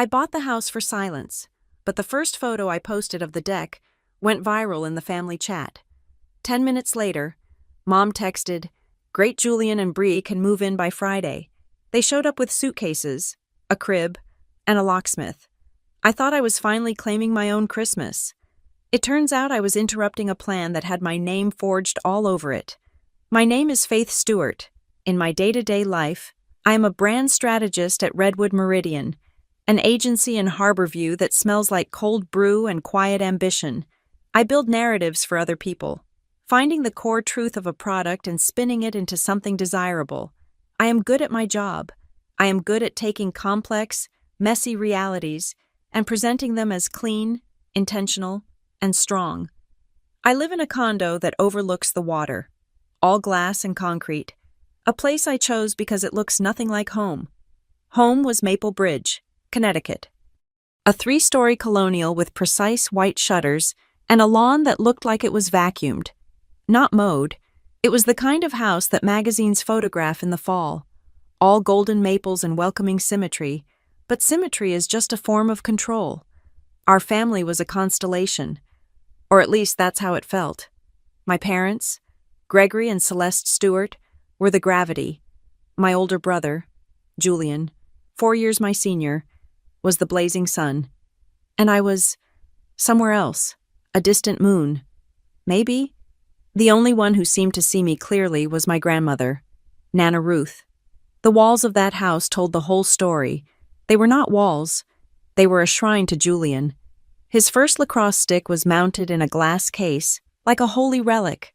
I bought the house for silence, but the first photo I posted of the deck went viral in the family chat. 10 minutes later, Mom texted, "Great, Julian and Bree can move in by Friday." They showed up with suitcases, a crib, and a locksmith. I thought I was finally claiming my own Christmas. It turns out I was interrupting a plan that had my name forged all over it. My name is Faith Stewart. In my day-to-day life, I am a brand strategist at Redwood Meridian, an agency in Harborview that smells like cold brew and quiet ambition. I build narratives for other people, finding the core truth of a product and spinning it into something desirable. I am good at my job. I am good at taking complex, messy realities and presenting them as clean, intentional, and strong. I live in a condo that overlooks the water, all glass and concrete, a place I chose because it looks nothing like home. Home was Maple Bridge, Connecticut. A 3-story colonial with precise white shutters and a lawn that looked like it was vacuumed. Not mowed. It was the kind of house that magazines photograph in the fall. All golden maples and welcoming symmetry, but symmetry is just a form of control. Our family was a constellation, or at least that's how it felt. My parents, Gregory and Celeste Stewart, were the gravity. My older brother, Julian, 4 years my senior, was the blazing sun. And I was somewhere else, a distant moon. Maybe. The only one who seemed to see me clearly was my grandmother, Nana Ruth. The walls of that house told the whole story. They were not walls. They were a shrine to Julian. His first lacrosse stick was mounted in a glass case, like a holy relic.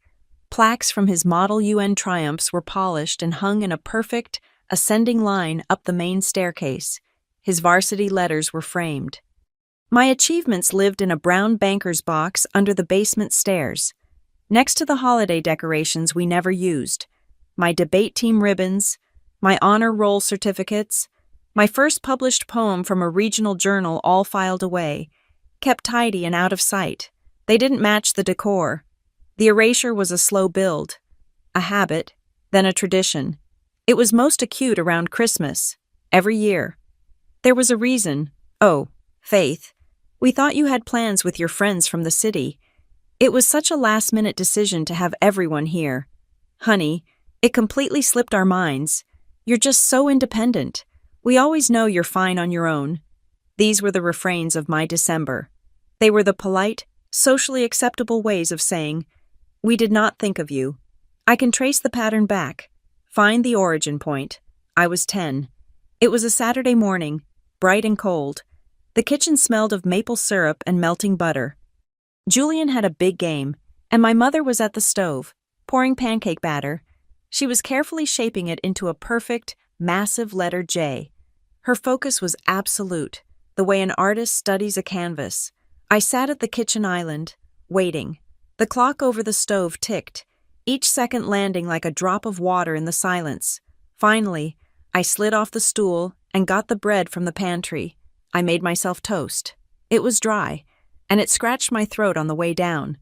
Plaques from his Model UN triumphs were polished and hung in a perfect, ascending line up the main staircase. His varsity letters were framed. My achievements lived in a brown banker's box under the basement stairs, next to the holiday decorations we never used. My debate team ribbons, my honor roll certificates, my first published poem from a regional journal all filed away, kept tidy and out of sight. They didn't match the decor. The erasure was a slow build, a habit, then a tradition. It was most acute around Christmas, every year. There was a reason. Oh, Faith, we thought you had plans with your friends from the city. It was such a last-minute decision to have everyone here. Honey, it completely slipped our minds. You're just so independent. We always know you're fine on your own. These were the refrains of my December. They were the polite, socially acceptable ways of saying, "We did not think of you." I can trace the pattern back, find the origin point. I was 10. It was a Saturday morning, bright and cold. The kitchen smelled of maple syrup and melting butter. Julian had a big game, and my mother was at the stove, pouring pancake batter. She was carefully shaping it into a perfect, massive letter J. Her focus was absolute, the way an artist studies a canvas. I sat at the kitchen island, waiting. The clock over the stove ticked, each second landing like a drop of water in the silence. Finally, I slid off the stool and got the bread from the pantry. I made myself toast. It was dry, and it scratched my throat on the way down.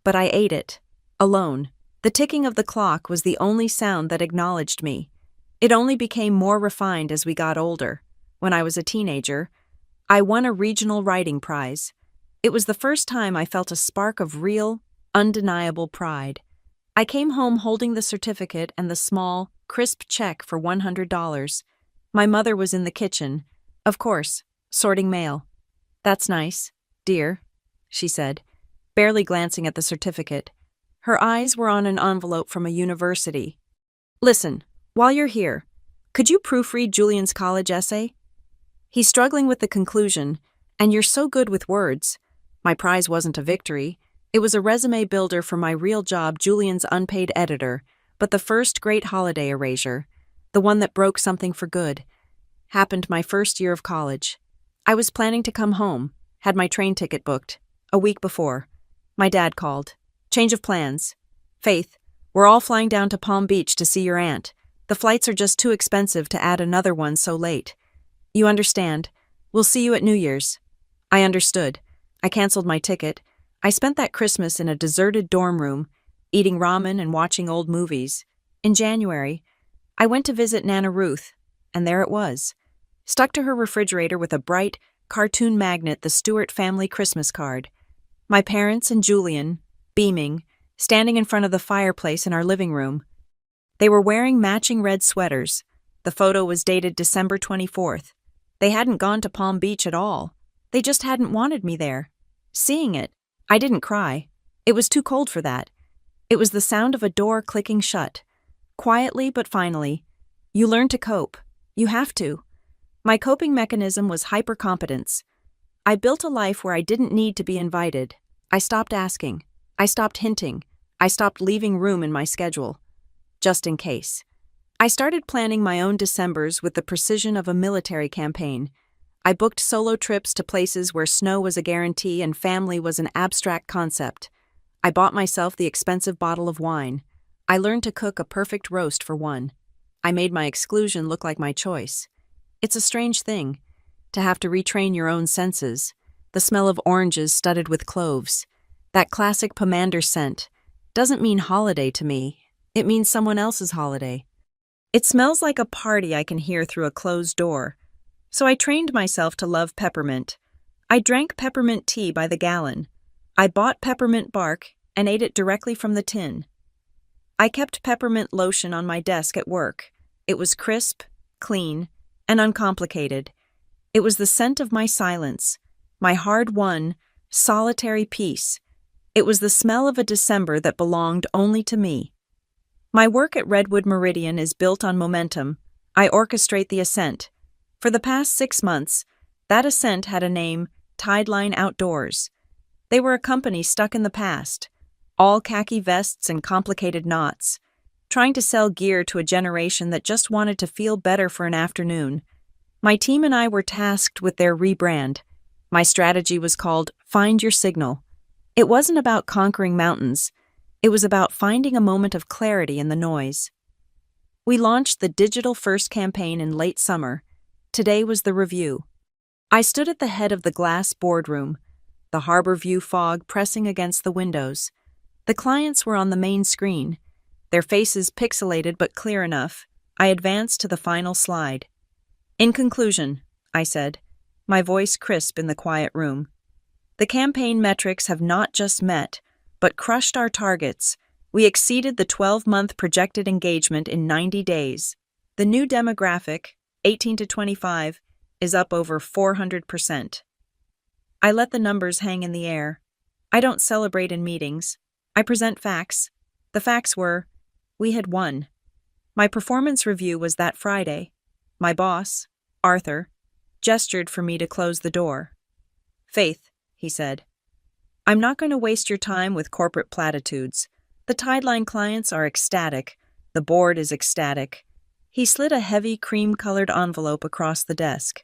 But I ate it, alone. The ticking of the clock was the only sound that acknowledged me. It only became more refined as we got older. When I was a teenager, I won a regional writing prize. It was the first time I felt a spark of real, undeniable pride. I came home holding the certificate and the small, crisp check for $100. My mother was in the kitchen, of course, sorting mail. "That's nice, dear," she said, barely glancing at the certificate. Her eyes were on an envelope from a university. "Listen, while you're here, could you proofread Julian's college essay? He's struggling with the conclusion, and you're so good with words." My prize wasn't a victory. It was a resume builder for my real job, Julian's unpaid editor, but the first great holiday erasure, the one that broke something for good, happened my first year of college. I was planning to come home, had my train ticket booked, a week before. My dad called. "Change of plans. Faith, we're all flying down to Palm Beach to see your aunt. The flights are just too expensive to add another one so late. You understand. We'll see you at New Year's." I understood. I canceled my ticket. I spent that Christmas in a deserted dorm room, eating ramen and watching old movies. In January, I went to visit Nana Ruth, and there it was. stuck to her refrigerator with a bright, cartoon magnet, the Stewart family Christmas card. My parents and Julian, beaming, standing in front of the fireplace in our living room. They were wearing matching red sweaters. The photo was dated December 24th. They hadn't gone to Palm Beach at all. They just hadn't wanted me there. Seeing it, I didn't cry. It was too cold for that. It was the sound of a door clicking shut. Quietly but finally. You learn to cope. You have to. My coping mechanism was hypercompetence. I built a life where I didn't need to be invited. I stopped asking. I stopped hinting. I stopped leaving room in my schedule. Just in case. I started planning my own Decembers with the precision of a military campaign. I booked solo trips to places where snow was a guarantee and family was an abstract concept. I bought myself the expensive bottle of wine. I learned to cook a perfect roast for one. I made my exclusion look like my choice. It's a strange thing, to have to retrain your own senses. The smell of oranges studded with cloves, that classic pomander scent, doesn't mean holiday to me. It means someone else's holiday. It smells like a party I can hear through a closed door. So I trained myself to love peppermint. I drank peppermint tea by the gallon. I bought peppermint bark and ate it directly from the tin. I kept peppermint lotion on my desk at work. It was crisp, clean, and uncomplicated. It was the scent of my silence, my hard-won, solitary peace. It was the smell of a December that belonged only to me. My work at Redwood Meridian is built on momentum. I orchestrate the ascent. For the past 6 months, that ascent had a name, Tideline Outdoors. They were a company stuck in the past, all khaki vests and complicated knots, trying to sell gear to a generation that just wanted to feel better for an afternoon. My team and I were tasked with their rebrand. My strategy was called Find Your Signal. It wasn't about conquering mountains. It was about finding a moment of clarity in the noise. We launched the digital-first campaign in late summer. Today was the review. I stood at the head of the glass boardroom, the harbor view fog pressing against the windows. The clients were on the main screen, their faces pixelated but clear enough. I advanced to the final slide. In conclusion, I said, my voice crisp in the quiet room, the campaign metrics have not just met, but crushed our targets. We exceeded the 12-month projected engagement in 90 days. The new demographic, 18 to 25, is up over 400%. I let the numbers hang in the air. I don't celebrate in meetings. I present facts. The facts were, we had won. My performance review was that Friday. My boss, Arthur, gestured for me to close the door. Faith, he said, I'm not going to waste your time with corporate platitudes. The Tideline clients are ecstatic. The board is ecstatic. He slid a heavy cream-colored envelope across the desk.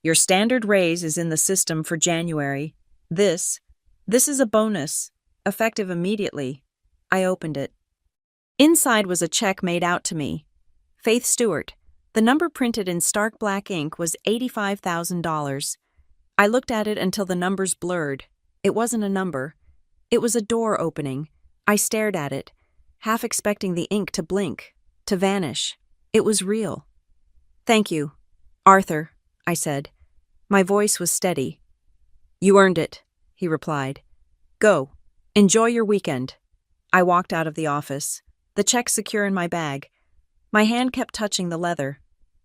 Your standard raise is in the system for January. This is a bonus, effective immediately. I opened it. Inside was a check made out to me. Faith Stewart. The number printed in stark black ink was $85,000. I looked at it until the numbers blurred. It wasn't a number. It was a door opening. I stared at it, half expecting the ink to blink, to vanish. It was real. Thank you, Arthur, I said. My voice was steady. You earned it, he replied. Go. Enjoy your weekend. I walked out of the office, the check secure in my bag. My hand kept touching the leather,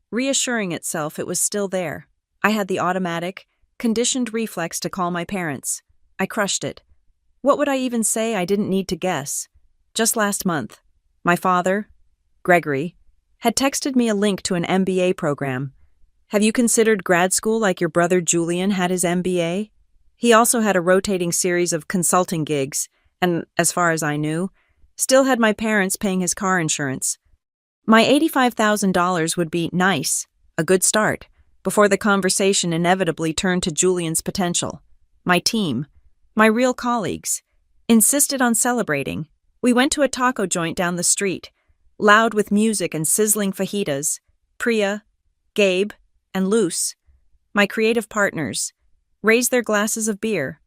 reassuring itself it was still there. I had the automatic, conditioned reflex to call my parents. I crushed it. What would I even say? I didn't need to guess. Just last month, my father, Gregory, had texted me a link to an MBA program. Have you considered grad school like your brother Julian had his MBA? He also had a rotating series of consulting gigs, and, as far as I knew, still had my parents paying his car insurance. My $85,000 would be nice, a good start, before the conversation inevitably turned to Julian's potential. My team, my real colleagues, insisted on celebrating. We went to a taco joint down the street, loud with music and sizzling fajitas. Priya, Gabe, and Luce, my creative partners, raised their glasses of beer.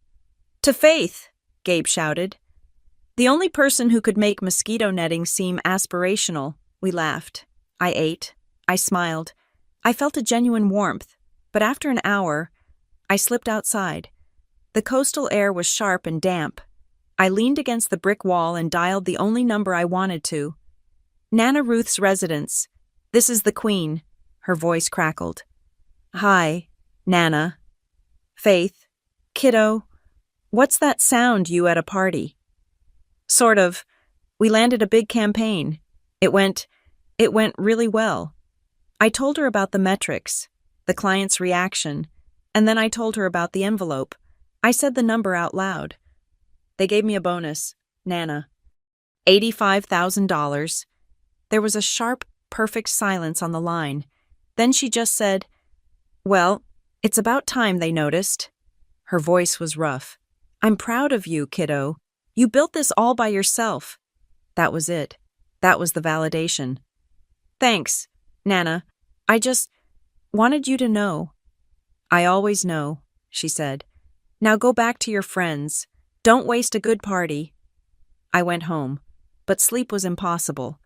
To Faith, Gabe shouted. The only person who could make mosquito netting seem aspirational. We laughed. I ate. I smiled. I felt a genuine warmth, but after an hour, I slipped outside. The coastal air was sharp and damp. I leaned against the brick wall and dialed the only number I wanted to. Nana Ruth's residence. This is the Queen, her voice crackled. Hi, Nana. Faith. Kiddo. What's that sound you at a party? Sort of. We landed a big campaign. It went really well. I told her about the metrics, the client's reaction, and then I told her about the envelope. I said the number out loud. They gave me a bonus, Nana. $85,000. There was a sharp, perfect silence on the line. Then she just said, Well, it's about time they noticed. Her voice was rough. I'm proud of you, kiddo. You built this all by yourself. That was it. That was the validation. Thanks, Nana. I just wanted you to know. I always know, she said. Now go back to your friends. Don't waste a good party. I went home, but sleep was impossible.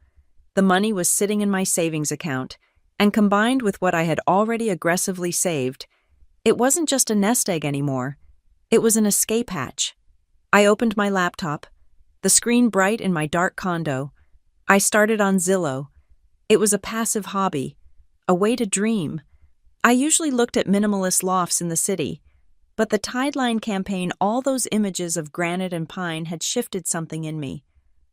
The money was sitting in my savings account, and combined with what I had already aggressively saved, it wasn't just a nest egg anymore. It was an escape hatch. I opened my laptop, the screen bright in my dark condo. I started on Zillow. It was a passive hobby, a way to dream. I usually looked at minimalist lofts in the city, but the Tideline campaign, all those images of granite and pine had shifted something in me.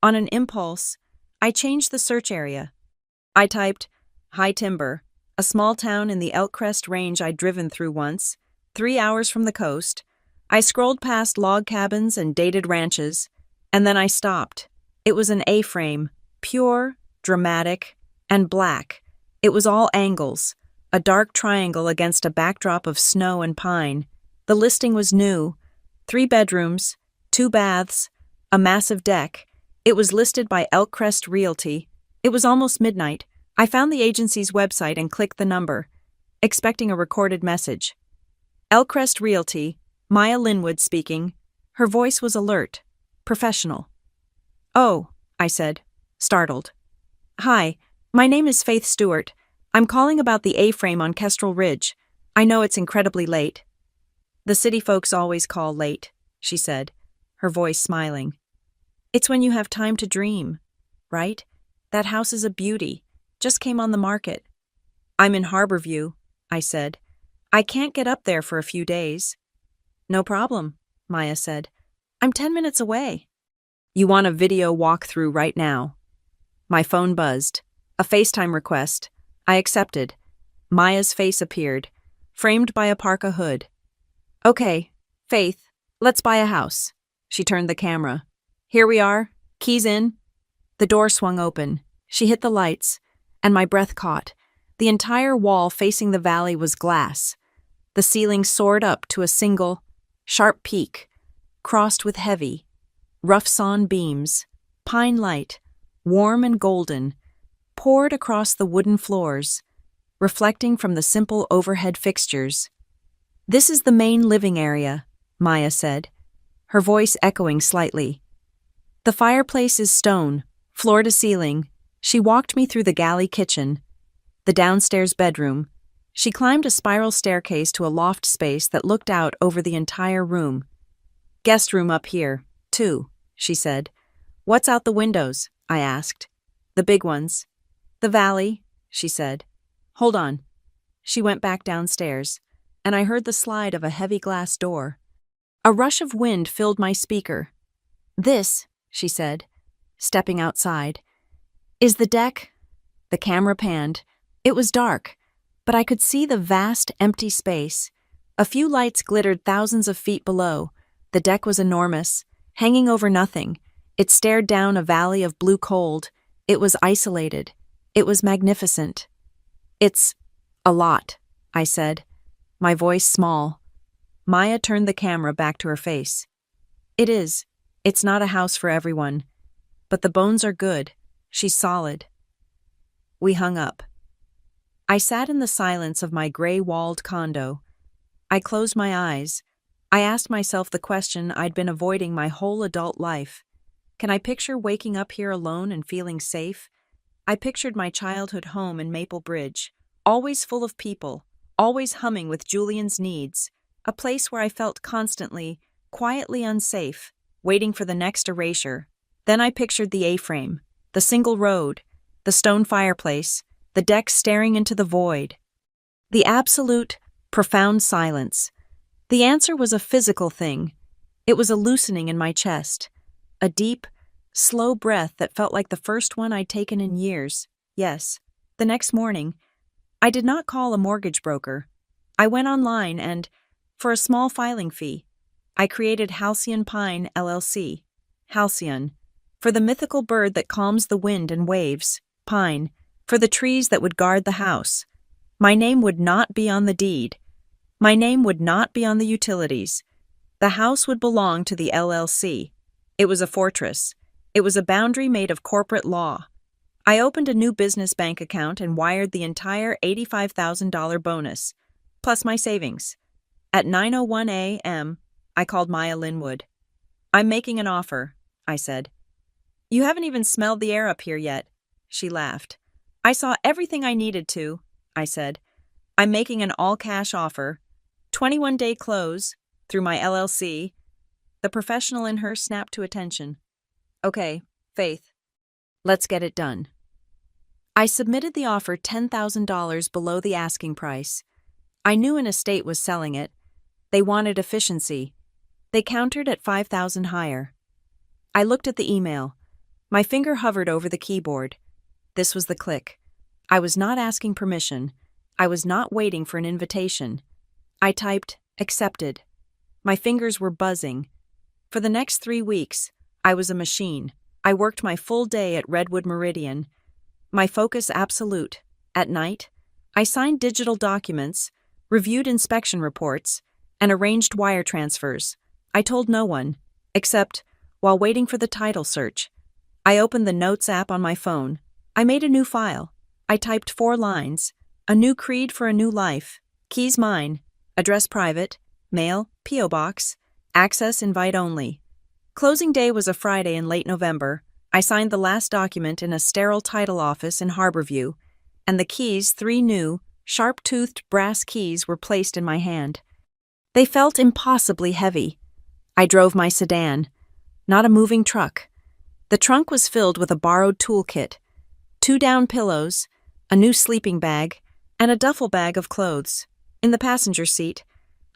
On an impulse, I changed the search area. I typed, High Timber, a small town in the Elk Crest Range I'd driven through once, 3 hours from the coast. I scrolled past log cabins and dated ranches, and then I stopped. It was an A-frame, pure, dramatic, and black. It was all angles, a dark triangle against a backdrop of snow and pine. The listing was new, 3 bedrooms, 2 baths, a massive deck. It was listed by Elk Crest Realty. It was almost midnight. I found the agency's website and clicked the number, expecting a recorded message. Elk Crest Realty, Maya Linwood speaking. Her voice was alert, professional. Oh, I said, startled. Hi, my name is Faith Stewart. I'm calling about the A-frame on Kestrel Ridge. I know it's incredibly late. The city folks always call late, she said, her voice smiling. It's when you have time to dream, right? That house is a beauty. Just came on the market. I'm in Harborview, I said. I can't get up there for a few days. No problem, Maya said. I'm 10 minutes away. You want a video walkthrough right now? My phone buzzed. A FaceTime request. I accepted. Maya's face appeared, framed by a parka hood. Okay, Faith, let's buy a house. She turned the camera. Here we are. Keys in. The door swung open. She hit the lights, and my breath caught. The entire wall facing the valley was glass. The ceiling soared up to a single, sharp peak, crossed with heavy, rough-sawn beams. Pine light, warm and golden, poured across the wooden floors, reflecting from the simple overhead fixtures. This is the main living area, Maya said, her voice echoing slightly. The fireplace is stone, floor to ceiling. She walked me through the galley kitchen, the downstairs bedroom. She climbed a spiral staircase to a loft space that looked out over the entire room. Guest room up here, too, she said. What's out the windows? I asked. The big ones. The valley, she said. Hold on. She went back downstairs, and I heard the slide of a heavy glass door. A rush of wind filled my speaker. This, she said, stepping outside, is the deck. The camera panned. It was dark, but I could see the vast, empty space. A few lights glittered thousands of feet below. The deck was enormous, hanging over nothing. It stared down a valley of blue cold. It was isolated. It was magnificent. It's a lot, I said, my voice small. Maya turned the camera back to her face. It is. It's not a house for everyone. But the bones are good. She's solid. We hung up. I sat in the silence of my gray-walled condo. I closed my eyes. I asked myself the question I'd been avoiding my whole adult life. Can I picture waking up here alone and feeling safe? I pictured my childhood home in Maple Bridge, always full of people, always humming with Julian's needs, a place where I felt constantly, quietly unsafe, waiting for the next erasure. Then I pictured the A-frame, the single road, the stone fireplace, the deck staring into the void. The absolute, profound silence. The answer was a physical thing. It was a loosening in my chest, a deep, slow breath that felt like the first one I'd taken in years. Yes, the next morning, I did not call a mortgage broker. I went online and, for a small filing fee, I created Halcyon Pine LLC. Halcyon, for the mythical bird that calms the wind and waves. Pine, for the trees that would guard the house. My name would not be on the deed. My name would not be on the utilities. The house would belong to the LLC. It was a fortress. It was a boundary made of corporate law. I opened a new business bank account and wired the entire $85,000 bonus, plus my savings. At 9:01 a.m., I called Maya Linwood. "I'm making an offer," I said. "You haven't even smelled the air up here yet," she laughed. "I saw everything I needed to," I said. "I'm making an all-cash offer. 21-day close, through my LLC. The professional in her snapped to attention. "Okay, Faith. Let's get it done." I submitted the offer $10,000 below the asking price. I knew an estate was selling it. They wanted efficiency. They countered at $5,000 higher. I looked at the email. My finger hovered over the keyboard. This was the click. I was not asking permission. I was not waiting for an invitation. I typed, accepted. My fingers were buzzing. For the next 3 weeks, I was a machine. I worked my full day at Redwood Meridian. My focus absolute. At night, I signed digital documents, reviewed inspection reports, and arranged wire transfers. I told no one, except, while waiting for the title search, I opened the Notes app on my phone. I made a new file. I typed 4 lines. A new creed for a new life. Keys mine. Address private. Mail, P.O. Box. Access invite only. Closing day was a Friday in late November. I signed the last document in a sterile title office in Harborview, and the keys, 3 new, sharp-toothed brass keys, were placed in my hand. They felt impossibly heavy. I drove my sedan, not a moving truck. The trunk was filled with a borrowed toolkit, 2 down pillows, a new sleeping bag, and a duffel bag of clothes. In the passenger seat,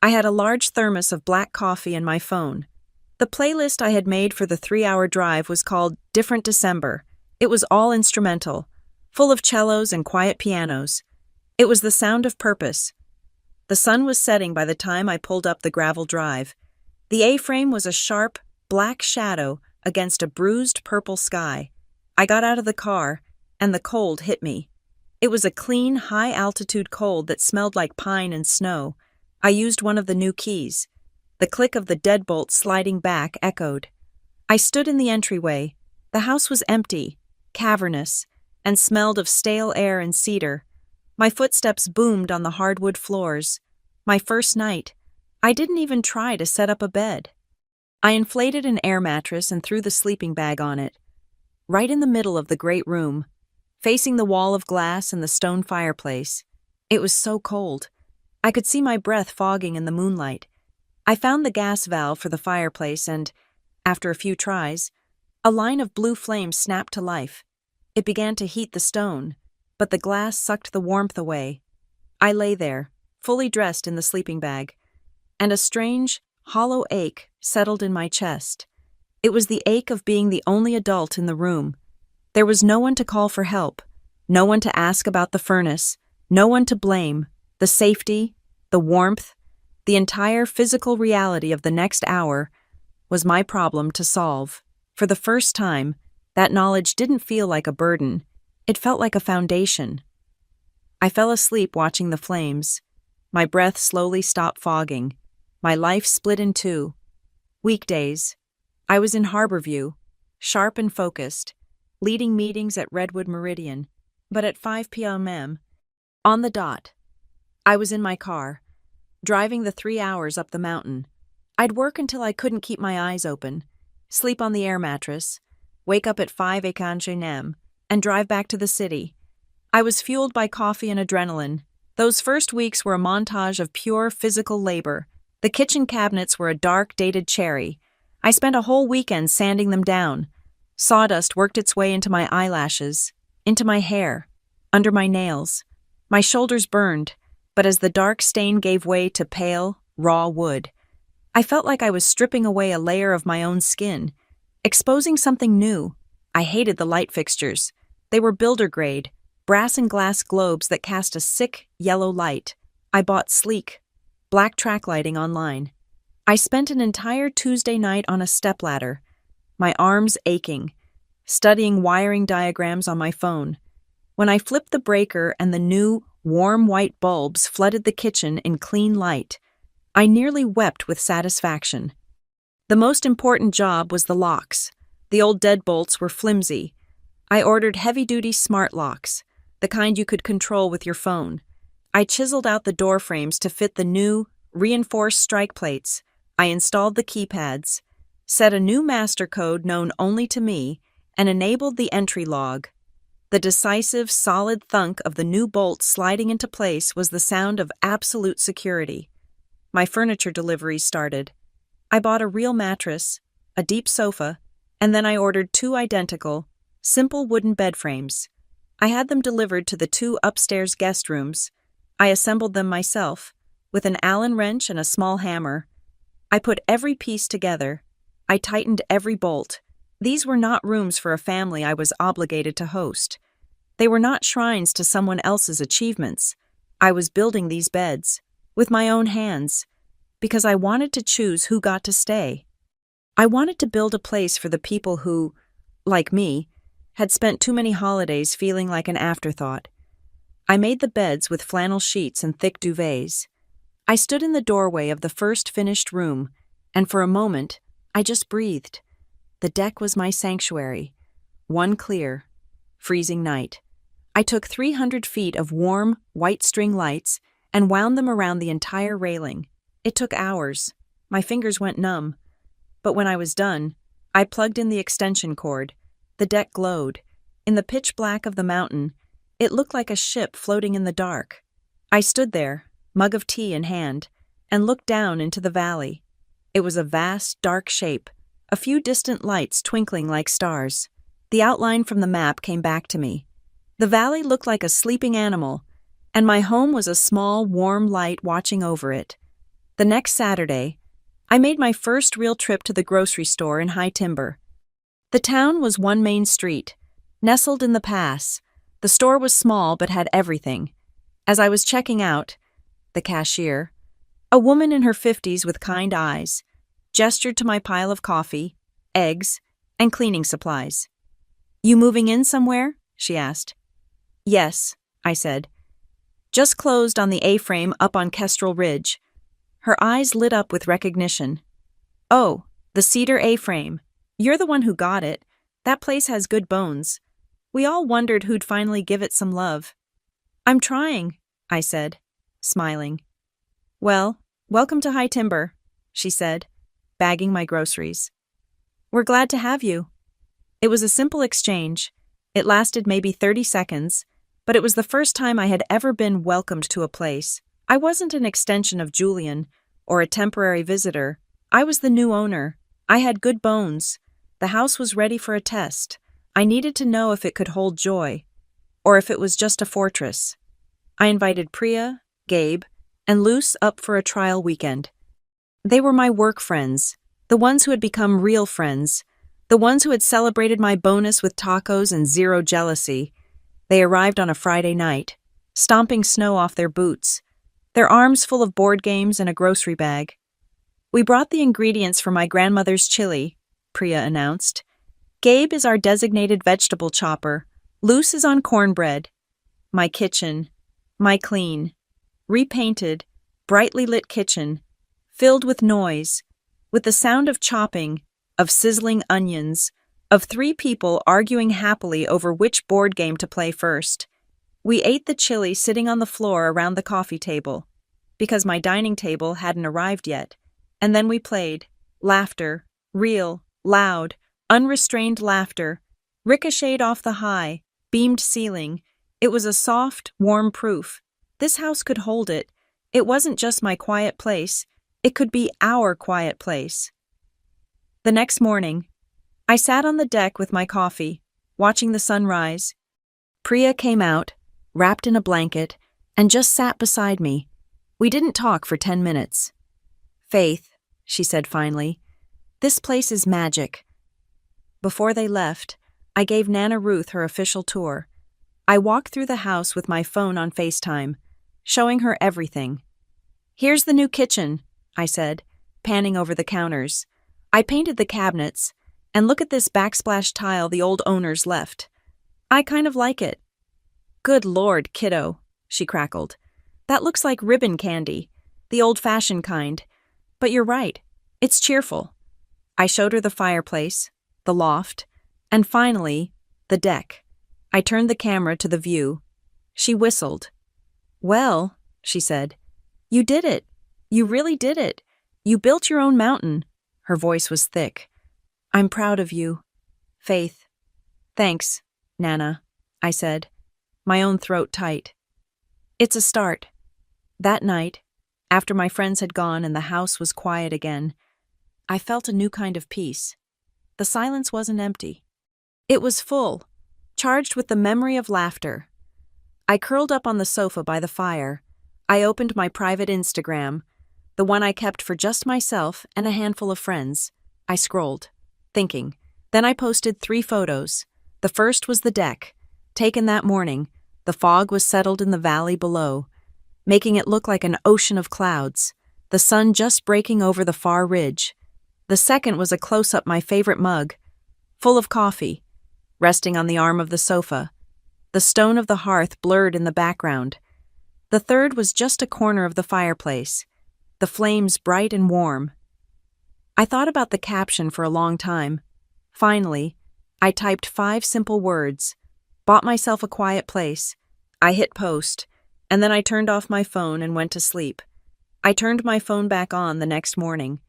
I had a large thermos of black coffee and my phone. The playlist I had made for the 3-hour drive was called Different December. It was all instrumental, full of cellos and quiet pianos. It was the sound of purpose. The sun was setting by the time I pulled up the gravel drive. The A-frame was a sharp, black shadow against a bruised purple sky. I got out of the car, and the cold hit me. It was a clean, high-altitude cold that smelled like pine and snow. I used one of the new keys. The click of the deadbolt sliding back echoed. I stood in the entryway. The house was empty, cavernous, and smelled of stale air and cedar. My footsteps boomed on the hardwood floors. My first night. I didn't even try to set up a bed. I inflated an air mattress and threw the sleeping bag on it. Right in the middle of the great room, facing the wall of glass and the stone fireplace. It was so cold. I could see my breath fogging in the moonlight. I found the gas valve for the fireplace and, after a few tries, a line of blue flame snapped to life. It began to heat the stone, but the glass sucked the warmth away. I lay there, fully dressed in the sleeping bag, and a strange, hollow ache settled in my chest. It was the ache of being the only adult in the room. There was no one to call for help, no one to ask about the furnace, no one to blame. The safety, the warmth, the entire physical reality of the next hour was my problem to solve. For the first time, that knowledge didn't feel like a burden. It felt like a foundation. I fell asleep watching the flames. My breath slowly stopped fogging. My life split in 2. Weekdays. I was in Harborview, sharp and focused, leading meetings at Redwood Meridian. But at 5 p.m, on the dot, I was in my car, driving the 3 hours up the mountain. I'd work until I couldn't keep my eyes open, sleep on the air mattress, wake up at 5 a.m, and drive back to the city. I was fueled by coffee and adrenaline. Those first weeks were a montage of pure physical labor. The kitchen cabinets were a dark, dated cherry. I spent a whole weekend sanding them down. Sawdust worked its way into my eyelashes, into my hair, under my nails. My shoulders burned, but as the dark stain gave way to pale, raw wood, I felt like I was stripping away a layer of my own skin, exposing something new. I hated the light fixtures. They were builder grade, brass and glass globes that cast a sick, yellow light. I bought sleek, black track lighting online. I spent an entire Tuesday night on a stepladder, my arms aching, studying wiring diagrams on my phone. When I flipped the breaker and the new, warm white bulbs flooded the kitchen in clean light, I nearly wept with satisfaction. The most important job was the locks. The old deadbolts were flimsy. I ordered heavy-duty smart locks, the kind you could control with your phone. I chiseled out the door frames to fit the new, reinforced strike plates. I installed the keypads, set a new master code known only to me, and enabled the entry log. The decisive, solid thunk of the new bolts sliding into place was the sound of absolute security. My furniture deliveries started. I bought a real mattress, a deep sofa, and then I ordered 2 identical, simple wooden bed frames. I had them delivered to the 2 upstairs guest rooms. I assembled them myself, with an Allen wrench and a small hammer. I put every piece together. I tightened every bolt. These were not rooms for a family I was obligated to host. They were not shrines to someone else's achievements. I was building these beds, with my own hands, because I wanted to choose who got to stay. I wanted to build a place for the people who, like me, had spent too many holidays feeling like an afterthought. I made the beds with flannel sheets and thick duvets. I stood in the doorway of the first finished room, and for a moment, I just breathed. The deck was my sanctuary. One clear, freezing night. I took 300 feet of warm, white string lights and wound them around the entire railing. It took hours. My fingers went numb. But when I was done, I plugged in the extension cord. The deck glowed. In the pitch black of the mountain, it looked like a ship floating in the dark. I stood there, mug of tea in hand, and looked down into the valley. It was a vast, dark shape, a few distant lights twinkling like stars. The outline from the map came back to me. The valley looked like a sleeping animal, and my home was a small, warm light watching over it. The next Saturday, I made my first real trip to the grocery store in High Timber. The town was one main street, nestled in the pass. The store was small but had everything. As I was checking out, the cashier, a woman in her 50s with kind eyes, gestured to my pile of coffee, eggs, and cleaning supplies. "You moving in somewhere?" she asked. "Yes," I said. "Just closed on the A-frame up on Kestrel Ridge." Her eyes lit up with recognition. "Oh, the cedar A-frame. You're the one who got it. That place has good bones. We all wondered who'd finally give it some love." "I'm trying," I said, smiling. "Well, welcome to High Timber," she said, bagging my groceries. "We're glad to have you." It was a simple exchange. It lasted maybe 30 seconds, but it was the first time I had ever been welcomed to a place. I wasn't an extension of Julian or a temporary visitor. I was the new owner. I had good bones. The house was ready for a test. I needed to know if it could hold joy, or if it was just a fortress. I invited Priya, Gabe, and Luce up for a trial weekend. They were my work friends, the ones who had become real friends, the ones who had celebrated my bonus with tacos and zero jealousy. They arrived on a Friday night, stomping snow off their boots, their arms full of board games and a grocery bag. "We brought the ingredients for my grandmother's chili," Priya announced. "Gabe is our designated vegetable chopper. Luce is on cornbread." My kitchen, my clean, repainted, brightly lit kitchen, filled with noise, with the sound of chopping, of sizzling onions, of 3 people arguing happily over which board game to play first. We ate the chili sitting on the floor around the coffee table, because my dining table hadn't arrived yet, and then we played. Laughter, real, loud, unrestrained laughter, ricocheted off the high, beamed ceiling, It was a soft, warm proof. This house could hold it. It wasn't just my quiet place. It could be our quiet place. The next morning, I sat on the deck with my coffee, watching the sun rise. Priya came out, wrapped in a blanket, and just sat beside me. We didn't talk for 10 minutes. "Faith," she said finally, "this place is magic." Before they left, I gave Nana Ruth her official tour. I walked through the house with my phone on FaceTime, showing her everything. "Here's the new kitchen," I said, panning over the counters. "I painted the cabinets, and look at this backsplash tile the old owners left. I kind of like it." "Good Lord, kiddo," she crackled. "That looks like ribbon candy, the old-fashioned kind. But you're right, it's cheerful." I showed her the fireplace, the loft, and finally, the deck. I turned the camera to the view. She whistled. "Well," she said, "you did it. You really did it. You built your own mountain." Her voice was thick. "I'm proud of you, Faith." "Thanks, Nana," I said, my own throat tight. "It's a start." That night, after my friends had gone and the house was quiet again, I felt a new kind of peace. The silence wasn't empty. It was full, charged with the memory of laughter. I curled up on the sofa by the fire. I opened my private Instagram, the one I kept for just myself and a handful of friends. I scrolled, thinking. Then I posted 3 photos. The first was the deck. Taken that morning, the fog was settled in the valley below, making it look like an ocean of clouds, the sun just breaking over the far ridge. The second was a close-up my favorite mug, full of coffee, resting on the arm of the sofa, the stone of the hearth blurred in the background. The third was just a corner of the fireplace, the flames bright and warm. I thought about the caption for a long time. Finally, I typed 5 simple words, bought myself a quiet place. I hit post, and then I turned off my phone and went to sleep. I turned my phone back on the next morning.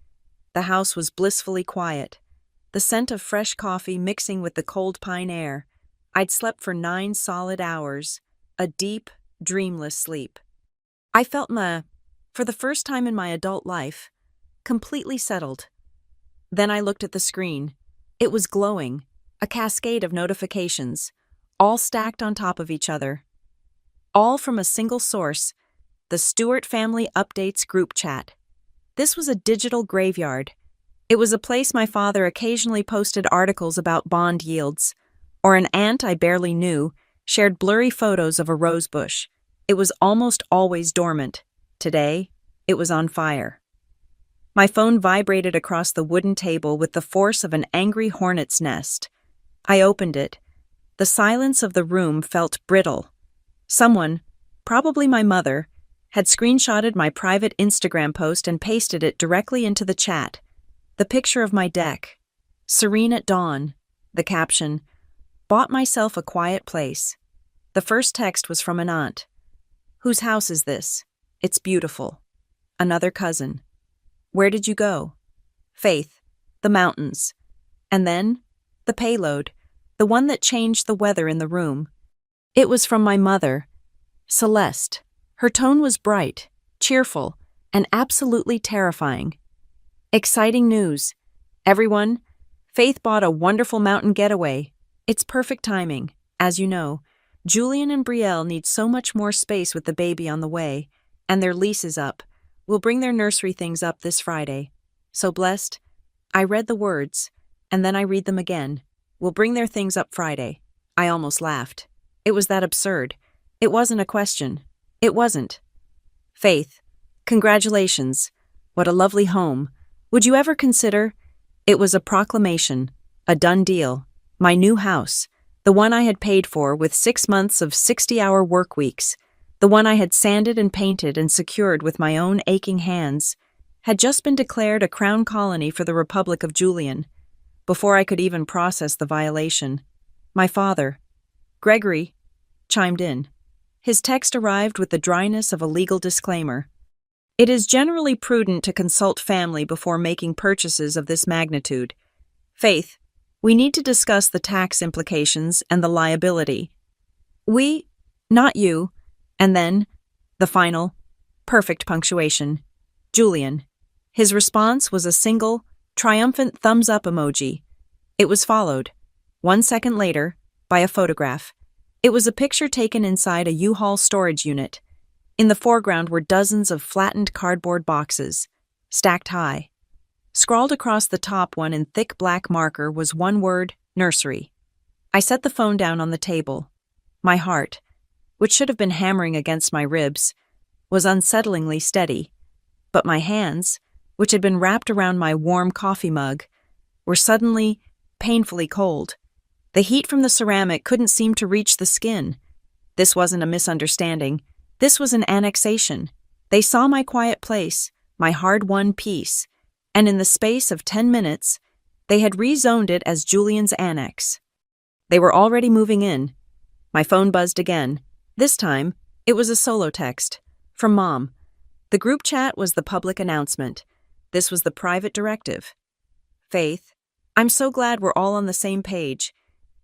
The house was blissfully quiet, the scent of fresh coffee mixing with the cold pine air. I'd slept for 9 solid hours, a deep, dreamless sleep. I felt for the first time in my adult life, completely settled. Then I looked at the screen. It was glowing, a cascade of notifications, all stacked on top of each other. All from a single source, the Stewart Family Updates group chat. This was a digital graveyard. It was a place my father occasionally posted articles about bond yields, or an aunt I barely knew shared blurry photos of a rose bush. It was almost always dormant. Today, it was on fire. My phone vibrated across the wooden table with the force of an angry hornet's nest. I opened it. The silence of the room felt brittle. Someone, probably my mother, had screenshotted my private Instagram post and pasted it directly into the chat. The picture of my deck. "Serene at dawn." The caption, "Bought myself a quiet place." The first text was from an aunt. "Whose house is this? It's beautiful." Another cousin. "Where did you go?" "Faith, the mountains." And then, the payload, the one that changed the weather in the room. It was from my mother, Celeste. Her tone was bright, cheerful, and absolutely terrifying. "Exciting news. Everyone, Faith bought a wonderful mountain getaway. It's perfect timing. As you know, Julian and Brielle need so much more space with the baby on the way, and their lease is up. We'll bring their nursery things up this Friday. So blessed." I read the words, and then I read them again. "We'll bring their things up Friday." I almost laughed. It was that absurd. It wasn't a question. It wasn't. "Faith, congratulations. What a lovely home. Would you ever consider—" It was a proclamation, a done deal. My new house, the one I had paid for with 6 months of 60-hour work weeks, the one I had sanded and painted and secured with my own aching hands, had just been declared a crown colony for the Republic of Julian. Before I could even process the violation, my father, Gregory, chimed in. His text arrived with the dryness of a legal disclaimer. "It is generally prudent to consult family before making purchases of this magnitude. Faith, we need to discuss the tax implications and the liability." Not you. And then, the final, perfect punctuation. Julian. His response was a single, triumphant thumbs up emoji. It was followed, 1 second later, by a photograph. It was a picture taken inside a U-Haul storage unit. In the foreground were dozens of flattened cardboard boxes, stacked high. Scrawled across the top one in thick black marker was one word, nursery. I set the phone down on the table. My heart, which should have been hammering against my ribs, was unsettlingly steady, but my hands, which had been wrapped around my warm coffee mug, were suddenly painfully cold. The heat from the ceramic couldn't seem to reach the skin. This wasn't a misunderstanding. This was an annexation. They saw my quiet place, my hard-won peace, and in the space of 10 minutes, they had rezoned it as Julian's annex. They were already moving in. My phone buzzed again. This time, it was a solo text. From Mom. The group chat was the public announcement. This was the private directive. Faith, I'm so glad we're all on the same page.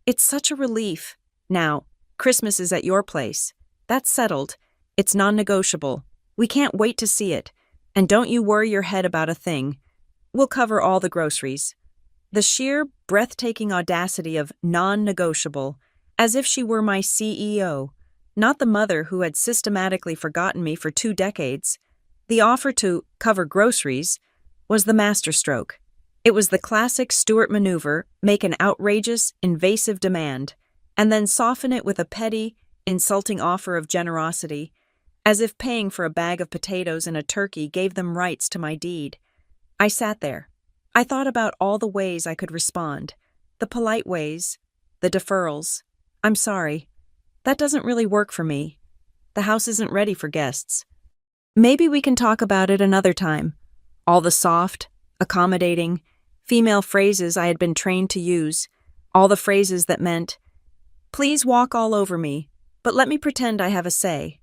It's such a relief. Now, Christmas is at your place. That's settled. It's non-negotiable. We can't wait to see it. And don't you worry your head about a thing. We'll cover all the groceries. The sheer, breathtaking audacity of non-negotiable, as if she were my CEO, not the mother who had systematically forgotten me for 2 decades. The offer to cover groceries was the masterstroke. It was the classic Stewart maneuver, make an outrageous, invasive demand, and then soften it with a petty, insulting offer of generosity, as if paying for a bag of potatoes and a turkey gave them rights to my deed. I sat there. I thought about all the ways I could respond, the polite ways, the deferrals. I'm sorry. That doesn't really work for me. The house isn't ready for guests. Maybe we can talk about it another time. All the soft, accommodating, female phrases I had been trained to use, all the phrases that meant, please walk all over me, but let me pretend I have a say.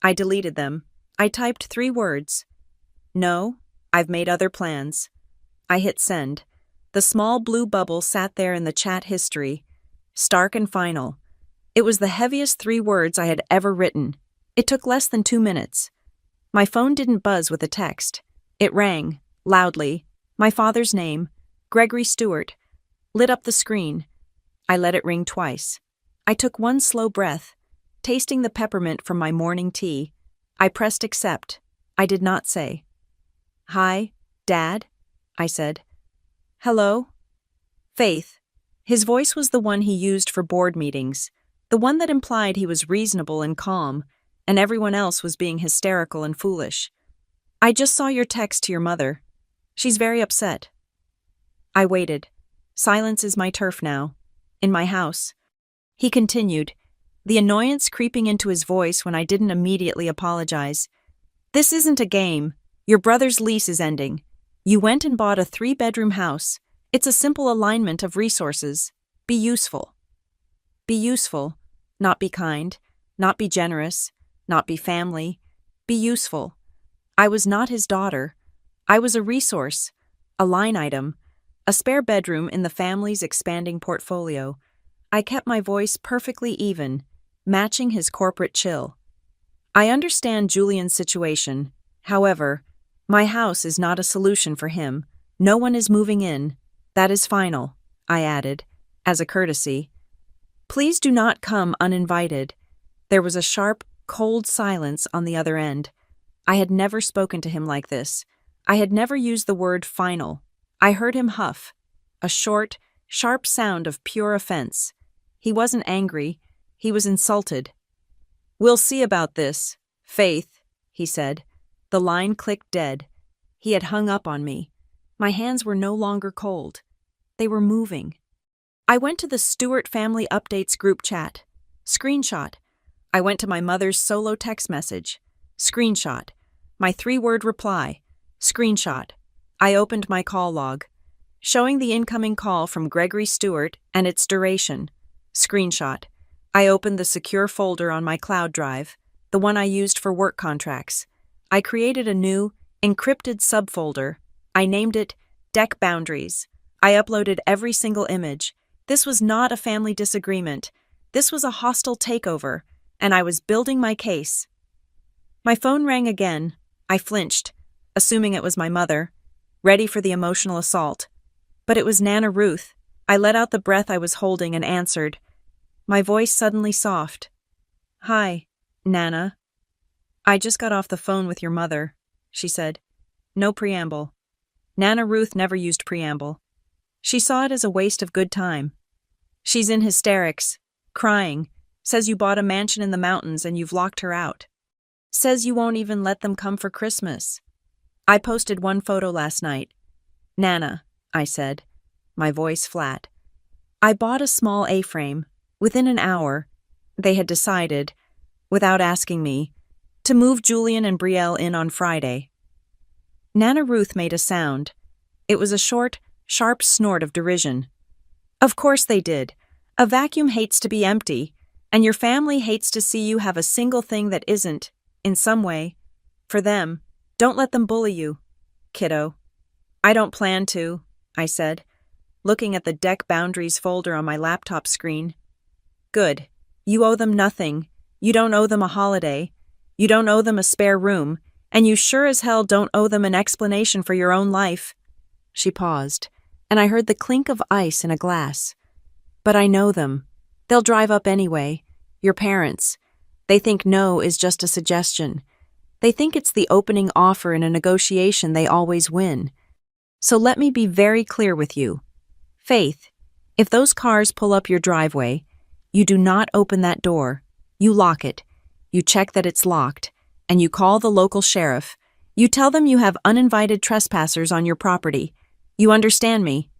I deleted them. I typed 3 words. No, I've made other plans. I hit send. The small blue bubble sat there in the chat history, stark and final. It was the heaviest 3 words I had ever written. It took less than 2 minutes. My phone didn't buzz with a text. It rang, loudly, my father's name, Gregory Stewart, lit up the screen. I let it ring twice. I took 1 slow breath, tasting the peppermint from my morning tea. I pressed accept. I did not say, "Hi, Dad," I said. "Hello?" Faith. His voice was the one he used for board meetings, the one that implied he was reasonable and calm, and everyone else was being hysterical and foolish. "I just saw your text to your mother. She's very upset." I waited. Silence is my turf now. In my house. He continued, the annoyance creeping into his voice when I didn't immediately apologize. "This isn't a game. Your brother's lease is ending. You went and bought a 3-bedroom house. It's a simple alignment of resources. Be useful." Be useful. Not be kind. Not be generous. Not be family. Be useful. I was not his daughter. I was a resource. A line item. A spare bedroom in the family's expanding portfolio. I kept my voice perfectly even, matching his corporate chill. I understand Julian's situation. However, my house is not a solution for him. No one is moving in. That is final, I added, as a courtesy. Please do not come uninvited. There was a sharp, cold silence on the other end. I had never spoken to him like this. I had never used the word final. I heard him huff, a short, sharp sound of pure offense. He wasn't angry. He was insulted. "We'll see about this, Faith," he said. The line clicked dead. He had hung up on me. My hands were no longer cold. They were moving. I went to the Stewart Family Updates group chat. Screenshot. I went to my mother's solo text message. Screenshot. My 3-word reply. Screenshot. I opened my call log, showing the incoming call from Gregory Stewart and its duration. Screenshot. I opened the secure folder on my cloud drive, the one I used for work contracts. I created a new, encrypted subfolder. I named it Deck Boundaries. I uploaded every single image. This was not a family disagreement. This was a hostile takeover. and I was building my case. My phone rang again. I flinched, assuming it was my mother, ready for the emotional assault. But it was Nana Ruth. I let out the breath I was holding and answered, my voice suddenly soft. Hi, Nana. I just got off the phone with your mother, she said. No preamble. Nana Ruth never used preamble. She saw it as a waste of good time. She's in hysterics, crying, says you bought a mansion in the mountains and you've locked her out. Says you won't even let them come for Christmas. I posted one photo last night. Nana, I said, my voice flat. I bought a small A-frame. Within an hour, they had decided, without asking me, to move Julian and Brielle in on Friday. Nana Ruth made a sound. It was a short, sharp snort of derision. Of course they did. A vacuum hates to be empty, and your family hates to see you have a single thing that isn't, in some way, for them. Don't let them bully you, kiddo. I don't plan to, I said, looking at the deck boundaries folder on my laptop screen. Good. You owe them nothing. You don't owe them a holiday. You don't owe them a spare room, and you sure as hell don't owe them an explanation for your own life. She paused, and I heard the clink of ice in a glass. But I know them. They'll drive up anyway. Your parents. They think no is just a suggestion. They think it's the opening offer in a negotiation they always win. So let me be very clear with you. Faith, if those cars pull up your driveway, you do not open that door. You lock it. You check that it's locked, and you call the local sheriff. You tell them you have uninvited trespassers on your property. You understand me?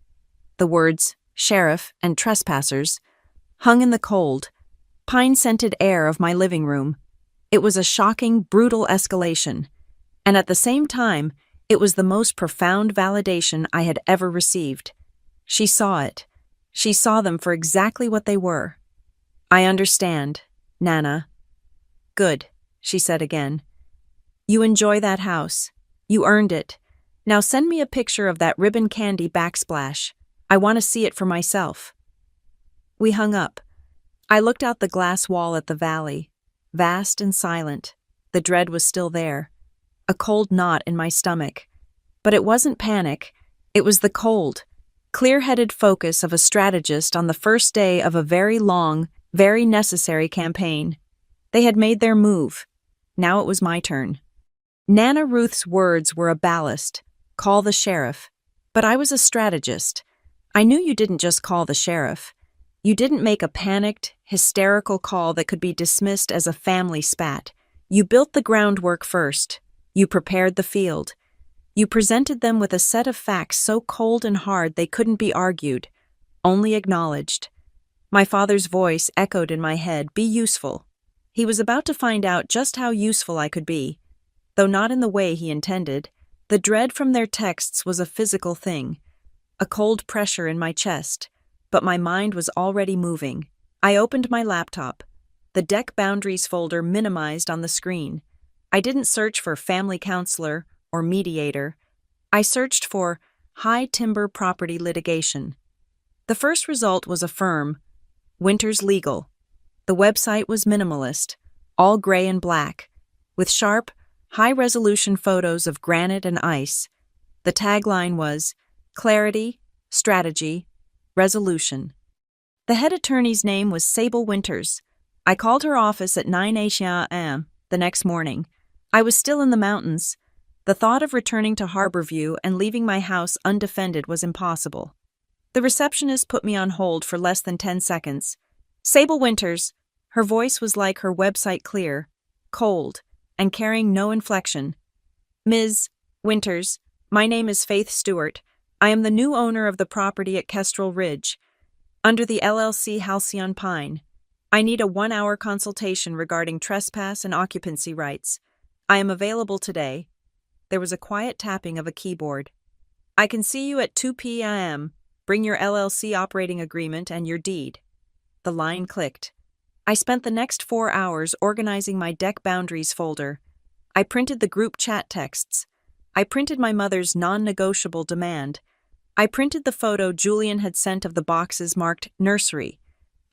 The words, sheriff and trespassers, hung in the cold, pine-scented air of my living room. It was a shocking, brutal escalation, and at the same time, it was the most profound validation I had ever received. She saw it. She saw them for exactly what they were. I understand, Nana. Good, she said again. You enjoy that house. You earned it. Now send me a picture of that ribbon candy backsplash. I want to see it for myself. We hung up. I looked out the glass wall at the valley, vast and silent. The dread was still there, a cold knot in my stomach. But it wasn't panic. It was the cold, clear-headed focus of a strategist on the first day of a very long, very necessary campaign. They had made their move. Now it was my turn. Nana Ruth's words were a ballast. Call the sheriff. But I was a strategist. I knew you didn't just call the sheriff. You didn't make a panicked, hysterical call that could be dismissed as a family spat. You built the groundwork first. You prepared the field. You presented them with a set of facts so cold and hard they couldn't be argued, only acknowledged. My father's voice echoed in my head, be useful. He was about to find out just how useful I could be, though not in the way he intended. The dread from their texts was a physical thing, a cold pressure in my chest, but my mind was already moving. I opened my laptop, the deck boundaries folder minimized on the screen. I didn't search for family counselor or mediator. I searched for high timber property litigation. The first result was a firm, Winters Legal. The website was minimalist, all gray and black, with sharp, high-resolution photos of granite and ice. The tagline was, clarity, strategy, resolution. The head attorney's name was Sable Winters. I called her office at 9 a.m. the next morning. I was still in the mountains. The thought of returning to Harborview and leaving my house undefended was impossible. The receptionist put me on hold for less than 10 seconds. Sable Winters. Her voice was like her website clear, cold, and carrying no inflection. Ms. Winters, my name is Faith Stewart. I am the new owner of the property at Kestrel Ridge, under the LLC Halcyon Pine. I need a 1-hour consultation regarding trespass and occupancy rights. I am available today. There was a quiet tapping of a keyboard. I can see you at 2 p.m. Bring your LLC operating agreement and your deed. The line clicked. I spent the next 4 hours organizing my deck boundaries folder. I printed the group chat texts. I printed my mother's non-negotiable demand. I printed the photo Julian had sent of the boxes marked nursery.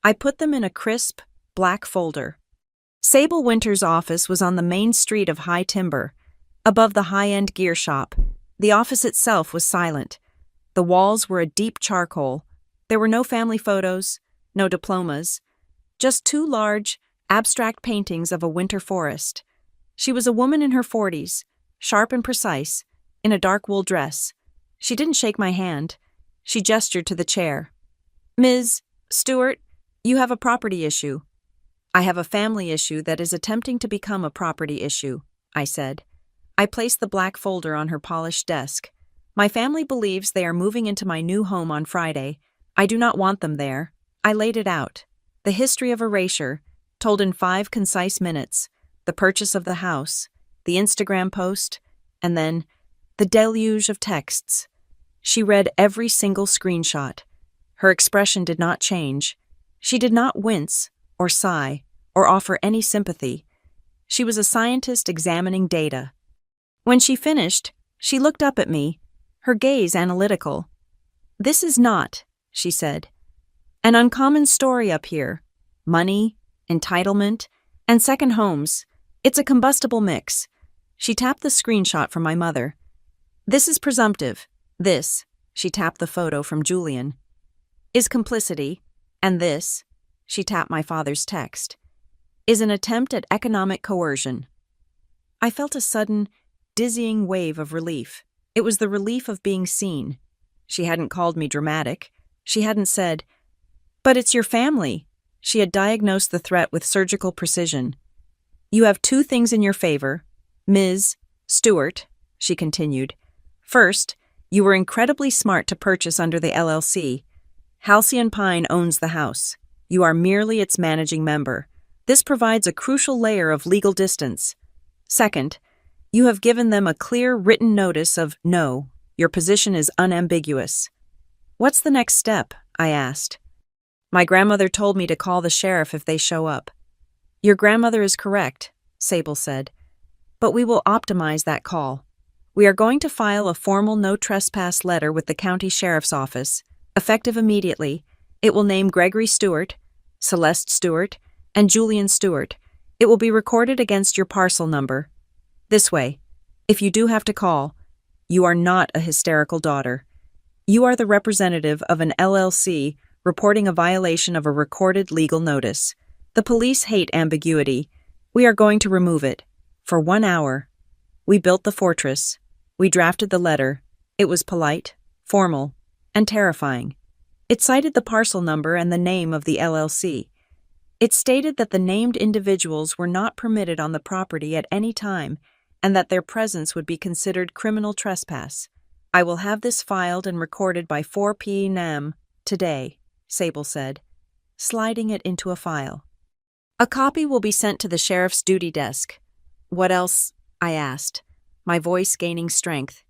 I put them in a crisp, black folder. Sable Winter's office was on the main street of high timber, above the high-end gear shop. The office itself was silent. The walls were a deep charcoal. There were no family photos, no diplomas, just two large, abstract paintings of a winter forest. She was a woman in her 40s, sharp and precise, in a dark wool dress. She didn't shake my hand. She gestured to the chair. "Ms. Stewart, you have a property issue." "I have a family issue that is attempting to become a property issue," I said. I placed the black folder on her polished desk. "My family believes they are moving into my new home on Friday. I do not want them there." I laid it out. The history of erasure, told in 5 concise minutes, the purchase of the house, the Instagram post, and then the deluge of texts. She read every single screenshot. Her expression did not change. She did not wince, or sigh, or offer any sympathy. She was a scientist examining data. When she finished, she looked up at me, her gaze analytical. "This is not," she said, "an uncommon story up here. Money, entitlement, and second homes. It's a combustible mix." She tapped the screenshot from my mother. "This is presumptive. This," she tapped the photo from Julian, "is complicity. And this," she tapped my father's text, "is an attempt at economic coercion." I felt a sudden, dizzying wave of relief. It was the relief of being seen. She hadn't called me dramatic. She hadn't said, "But it's your family." She had diagnosed the threat with surgical precision. "You have 2 things in your favor, Ms. Stewart," she continued. "First, you were incredibly smart to purchase under the LLC. Halcyon Pine owns the house. You are merely its managing member. This provides a crucial layer of legal distance. Second, you have given them a clear written notice of no. Your position is unambiguous." "What's the next step?" I asked. "My grandmother told me to call the sheriff if they show up." "Your grandmother is correct," Sable said. "But we will optimize that call. We are going to file a formal no trespass letter with the county sheriff's office. Effective immediately, it will name Gregory Stewart, Celeste Stewart, and Julian Stewart. It will be recorded against your parcel number. This way, if you do have to call, you are not a hysterical daughter. You are the representative of an LLC reporting a violation of a recorded legal notice. The police hate ambiguity. We are going to remove it. For 1 hour. We built the fortress. We drafted the letter. It was polite, formal, and terrifying. It cited the parcel number and the name of the LLC. It stated that the named individuals were not permitted on the property at any time and that their presence would be considered criminal trespass. "I will have this filed and recorded by 4 p.m. today," Sable said, sliding it into a file. "A copy will be sent to the sheriff's duty desk." "What else?" I asked, my voice gaining strength.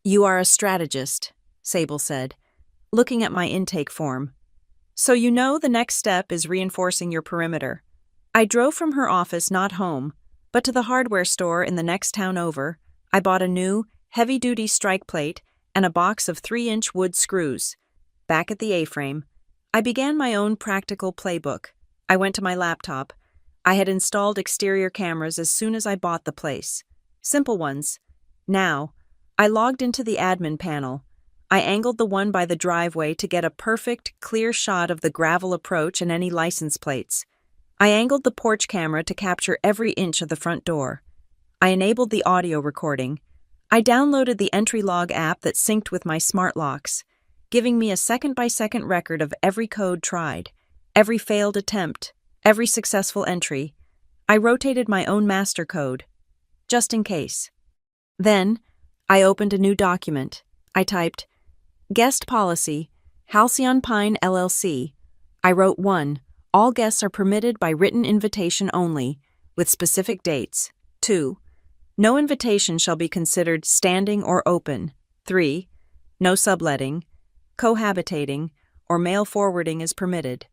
"You are a strategist," Sable said, looking at my intake form. "So you know the next step is reinforcing your perimeter." I drove from her office not home, but to the hardware store in the next town over. I bought a new, heavy-duty strike plate and a box of 3-inch wood screws. Back at the A-frame, I began my own practical playbook. I went to my laptop. I had installed exterior cameras as soon as I bought the place. Simple ones. Now, I logged into the admin panel. I angled the one by the driveway to get a perfect, clear shot of the gravel approach and any license plates. I angled the porch camera to capture every inch of the front door. I enabled the audio recording. I downloaded the entry log app that synced with my smart locks, giving me a second-by-second record of every code tried, every failed attempt, every successful entry. I rotated my own master code, just in case. Then, I opened a new document. I typed, "Guest Policy, Halcyon Pine LLC." I wrote 1. All guests are permitted by written invitation only, with specific dates. 2. No invitation shall be considered standing or open. 3. No subletting, cohabitating, or mail forwarding is permitted.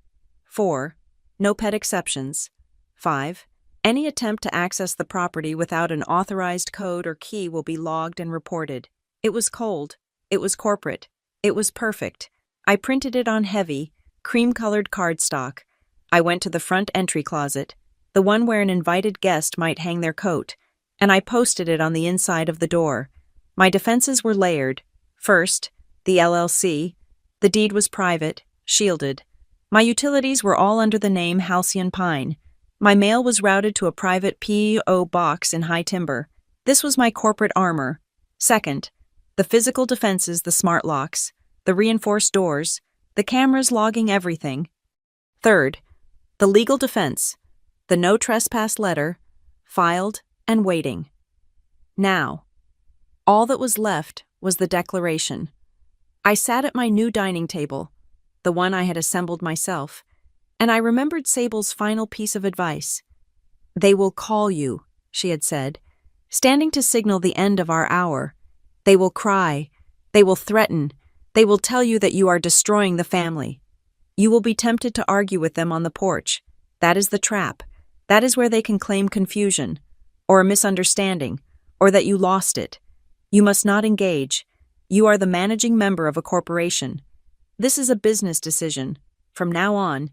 4. No pet exceptions. 5. Any attempt to access the property without an authorized code or key will be logged and reported. It was cold. It was corporate. It was perfect. I printed it on heavy, cream-colored cardstock. I went to the front entry closet. the one where an invited guest might hang their coat, and I posted it on the inside of the door. My defenses were layered. First, the LLC. The deed was private, shielded. My utilities were all under the name Halcyon Pine. My mail was routed to a private P.O. box in High Timber. This was my corporate armor. Second, the physical defenses, the smart locks, the reinforced doors, the cameras logging everything. Third, the legal defense, the no trespass letter, filed and waiting. Now, all that was left was the declaration. I sat at my new dining table, the one I had assembled myself, and I remembered Sable's final piece of advice. "They will call you," she had said, standing to signal the end of our hour. "They will cry. They will threaten. They will tell you that you are destroying the family. You will be tempted to argue with them on the porch. That is the trap. That is where they can claim confusion, or a misunderstanding, or that you lost it. You must not engage. You are the managing member of a corporation. This is a business decision. From now on,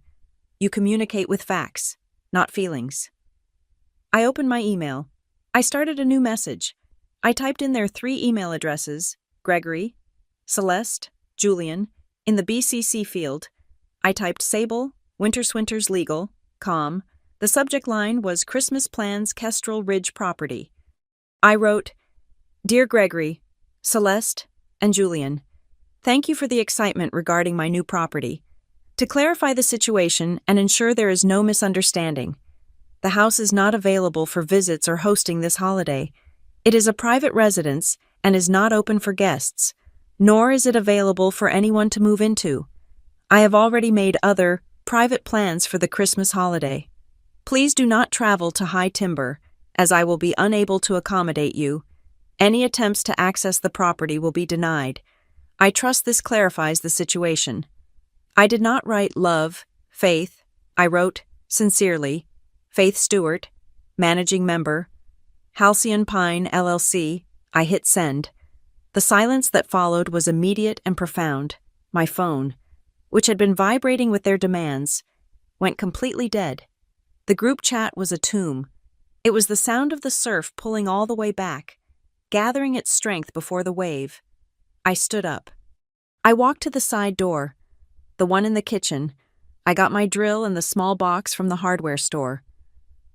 you communicate with facts, not feelings." I opened my email. I started a new message. I typed in their 3 email addresses, Gregory, Celeste, Julian, in the BCC field. I typed Sable, Winterswinters Legal, com. The subject line was Christmas Plans Kestrel Ridge Property. I wrote, "Dear Gregory, Celeste, and Julian, thank you for the excitement regarding my new property. To clarify the situation and ensure there is no misunderstanding, the house is not available for visits or hosting this holiday. It is a private residence and is not open for guests, nor is it available for anyone to move into. I have already made other, private plans for the Christmas holiday. Please do not travel to High Timber, as I will be unable to accommodate you. Any attempts to access the property will be denied. I trust this clarifies the situation." I did not write love, Faith. I wrote, sincerely, Faith Stewart, Managing Member, Halcyon Pine, LLC. I hit send. The silence that followed was immediate and profound. My phone, which had been vibrating with their demands, went completely dead. The group chat was a tomb. It was the sound of the surf pulling all the way back, gathering its strength before the wave. I stood up. I walked to the side door, the one in the kitchen. I got my drill and the small box from the hardware store.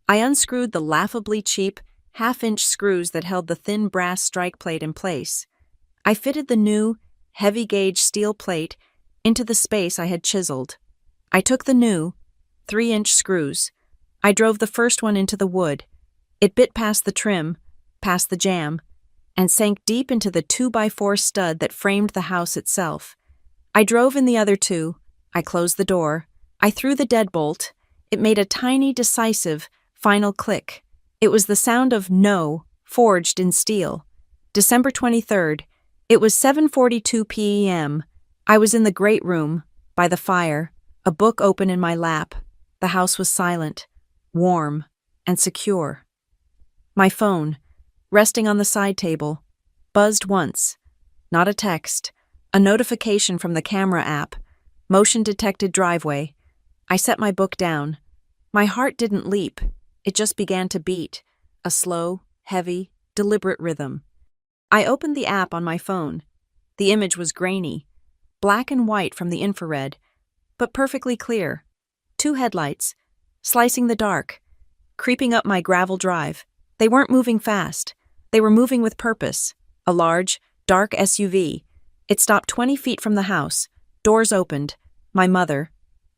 I unscrewed the laughably cheap, half-inch screws that held the thin brass strike plate in place. I fitted the new, heavy-gauge steel plate into the space I had chiseled. I took the new, 3-inch screws. I drove the first one into the wood. It bit past the trim, past the jamb, and sank deep into the 2x4 stud that framed the house itself. I drove in the other 2. I closed the door. I threw the deadbolt. It made a tiny, decisive, final click. It was the sound of no, forged in steel. December 23rd. It was 7:42 p.m. I was in the great room, by the fire, a book open in my lap. The house was silent, warm, and secure. My phone, resting on the side table, buzzed once. Not a text, a notification from the camera app, motion-detected driveway. I set my book down. My heart didn't leap. It just began to beat, a slow, heavy, deliberate rhythm. I opened the app on my phone. The image was grainy, black and white from the infrared, but perfectly clear. 2 headlights, slicing the dark, creeping up my gravel drive. They weren't moving fast. They were moving with purpose. A large, dark SUV. It stopped 20 feet from the house. Doors opened. My mother,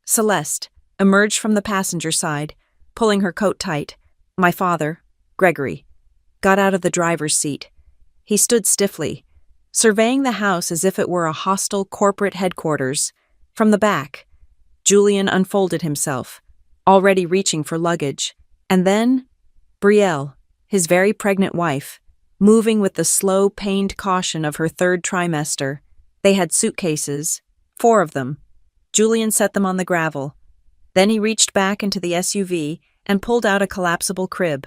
Celeste, emerged from the passenger side, pulling her coat tight. My father, Gregory, got out of the driver's seat. He stood stiffly, surveying the house as if it were a hostile corporate headquarters. From the back, Julian unfolded himself, already reaching for luggage. And then, Brielle, his very pregnant wife, moving with the slow, pained caution of her 3rd trimester. They had suitcases, 4 of them. Julian set them on the gravel. Then he reached back into the SUV and pulled out a collapsible crib.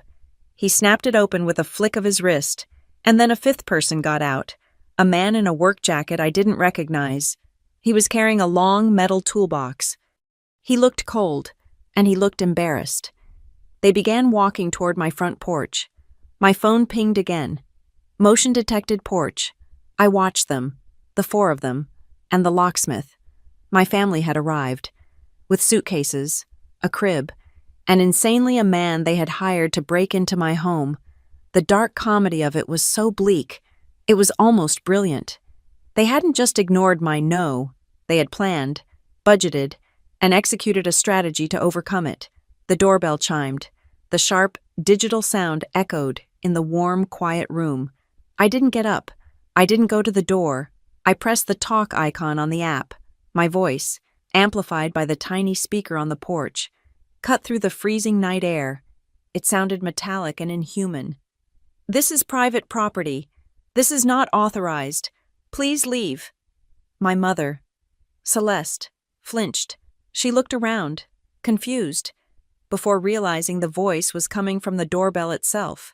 He snapped it open with a flick of his wrist, and then a 5th person got out, a man in a work jacket I didn't recognize. He was carrying a long metal toolbox. He looked cold, and he looked embarrassed. They began walking toward my front porch. My phone pinged again. Motion detected porch. I watched them, the four of them, and the locksmith. My family had arrived, with suitcases, a crib, and insanely a man they had hired to break into my home. The dark comedy of it was so bleak, it was almost brilliant. They hadn't just ignored my no, they had planned, budgeted, and executed a strategy to overcome it. The doorbell chimed. The sharp, digital sound echoed in the warm, quiet room. I didn't get up. I didn't go to the door. I pressed the talk icon on the app. My voice, amplified by the tiny speaker on the porch, cut through the freezing night air. It sounded metallic and inhuman. "This is private property. This is not authorized. Please leave." My mother, Celeste, flinched. She looked around, confused, before realizing the voice was coming from the doorbell itself.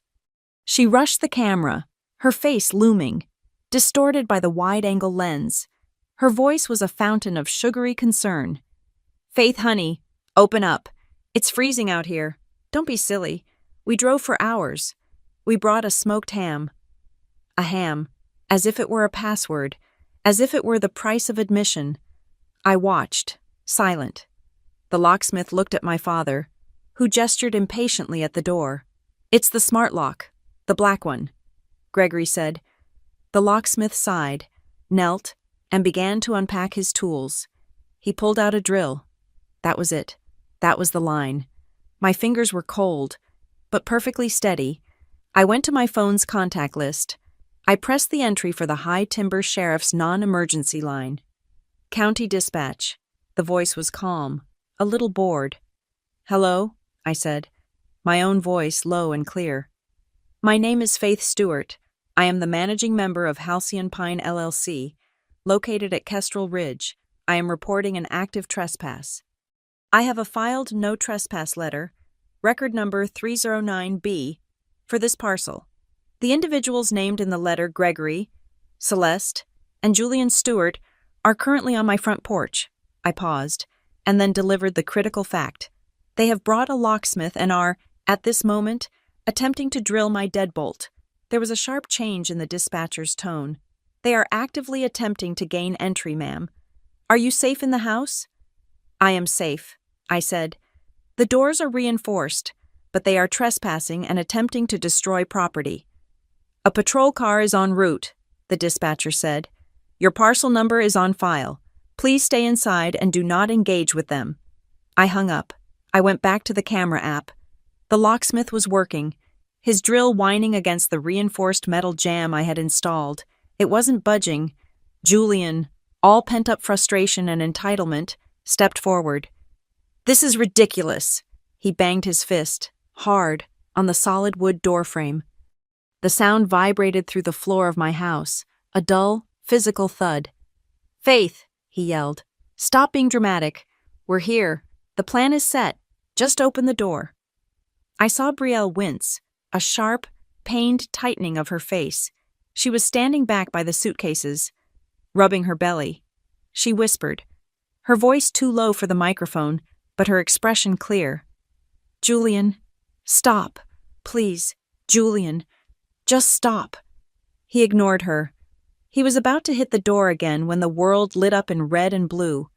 She rushed the camera, her face looming, distorted by the wide-angle lens. Her voice was a fountain of sugary concern. "Faith, honey, open up. It's freezing out here. Don't be silly. We drove for hours. We brought a smoked ham." A ham, as if it were a password, as if it were the price of admission. I watched, silent. The locksmith looked at my father, who gestured impatiently at the door. "It's the smart lock, the black one," Gregory said. The locksmith sighed, knelt, and began to unpack his tools. He pulled out a drill. That was it. That was the line. My fingers were cold, but perfectly steady. I went to my phone's contact list. I pressed the entry for the High Timber Sheriff's non-emergency line. "County Dispatch." The voice was calm, a little bored. "Hello," I said, my own voice low and clear. "My name is Faith Stewart. I am the managing member of Halcyon Pine LLC, located at Kestrel Ridge. I am reporting an active trespass. I have a filed no trespass letter, record number 309B, for this parcel. The individuals named in the letter, Gregory, Celeste, and Julian Stewart, are currently on my front porch." I paused, and then delivered the critical fact. "They have brought a locksmith and are, at this moment, attempting to drill my deadbolt." There was a sharp change in the dispatcher's tone. "They are actively attempting to gain entry, ma'am. Are you safe in the house?" "I am safe," I said. "The doors are reinforced, but they are trespassing and attempting to destroy property." "A patrol car is en route," the dispatcher said. "Your parcel number is on file. Please stay inside and do not engage with them." I hung up. I went back to the camera app. The locksmith was working, his drill whining against the reinforced metal jamb I had installed. It wasn't budging. Julian, all pent-up frustration and entitlement, stepped forward. "This is ridiculous." He banged his fist, hard, on the solid wood doorframe. The sound vibrated through the floor of my house, a dull, physical thud. "Faith," he yelled, "stop being dramatic. We're here. The plan is set. Just open the door." I saw Brielle wince, a sharp, pained tightening of her face. She was standing back by the suitcases, rubbing her belly. She whispered, her voice too low for the microphone, but her expression clear. "Julian, stop. Please, Julian, just stop." He ignored her. He was about to hit the door again when the world lit up in red and blue.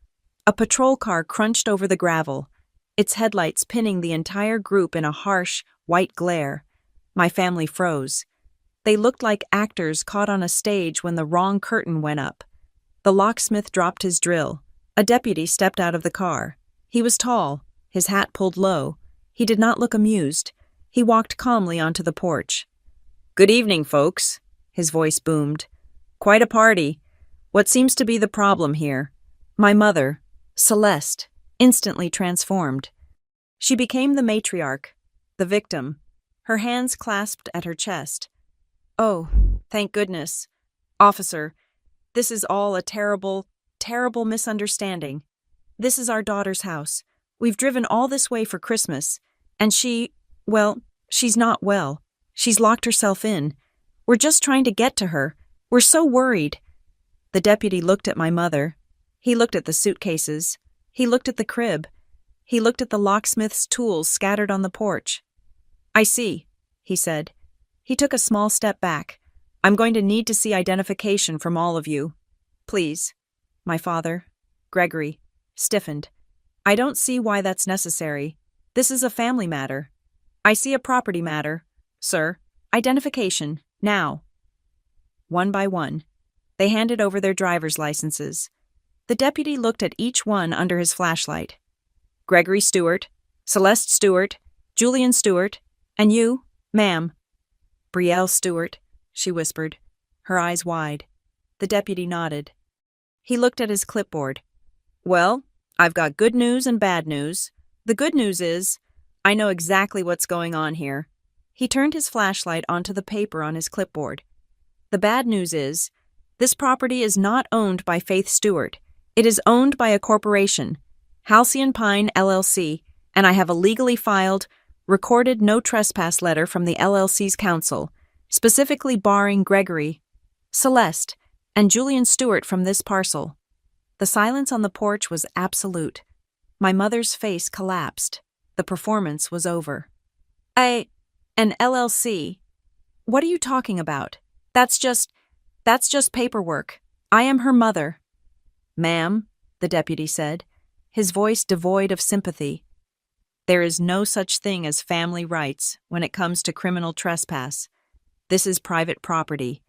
A patrol car crunched over the gravel, its headlights pinning the entire group in a harsh, white glare. My family froze. They looked like actors caught on a stage when the wrong curtain went up. The locksmith dropped his drill. A deputy stepped out of the car. He was tall, his hat pulled low. He did not look amused. He walked calmly onto the porch. "Good evening, folks," his voice boomed. "Quite a party. What seems to be the problem here?" My mother, Celeste, instantly transformed. She became the matriarch, the victim, her hands clasped at her chest. "Oh, thank goodness. Officer, this is all a terrible, terrible misunderstanding. This is our daughter's house. We've driven all this way for Christmas, and well, she's not well. She's locked herself in. We're just trying to get to her. We're so worried." The deputy looked at my mother. He looked at the suitcases. He looked at the crib. He looked at the locksmith's tools scattered on the porch. I see, he said. He took a small step back. I'm going to need to see identification from all of you. Please. My father, Gregory, stiffened. I don't see why that's necessary. This is a family matter. I see a property matter. Sir, identification, now. One by one, they handed over their driver's licenses. The deputy looked at each one under his flashlight. Gregory Stewart, Celeste Stewart, Julian Stewart, and you, ma'am. Brielle Stewart, she whispered, her eyes wide. The deputy nodded. He looked at his clipboard. Well, I've got good news and bad news. The good news is, I know exactly what's going on here. He turned his flashlight onto the paper on his clipboard. The bad news is, this property is not owned by Faith Stewart. It is owned by a corporation, Halcyon Pine LLC, and I have a legally filed, recorded no trespass letter from the LLC's counsel, specifically barring Gregory, Celeste, and Julian Stewart from this parcel. The silence on the porch was absolute. My mother's face collapsed. The performance was over. An LLC? What are you talking about? That's just paperwork. I am her mother. Ma'am, the deputy said, his voice devoid of sympathy. There is no such thing as family rights when it comes to criminal trespass. This is private property.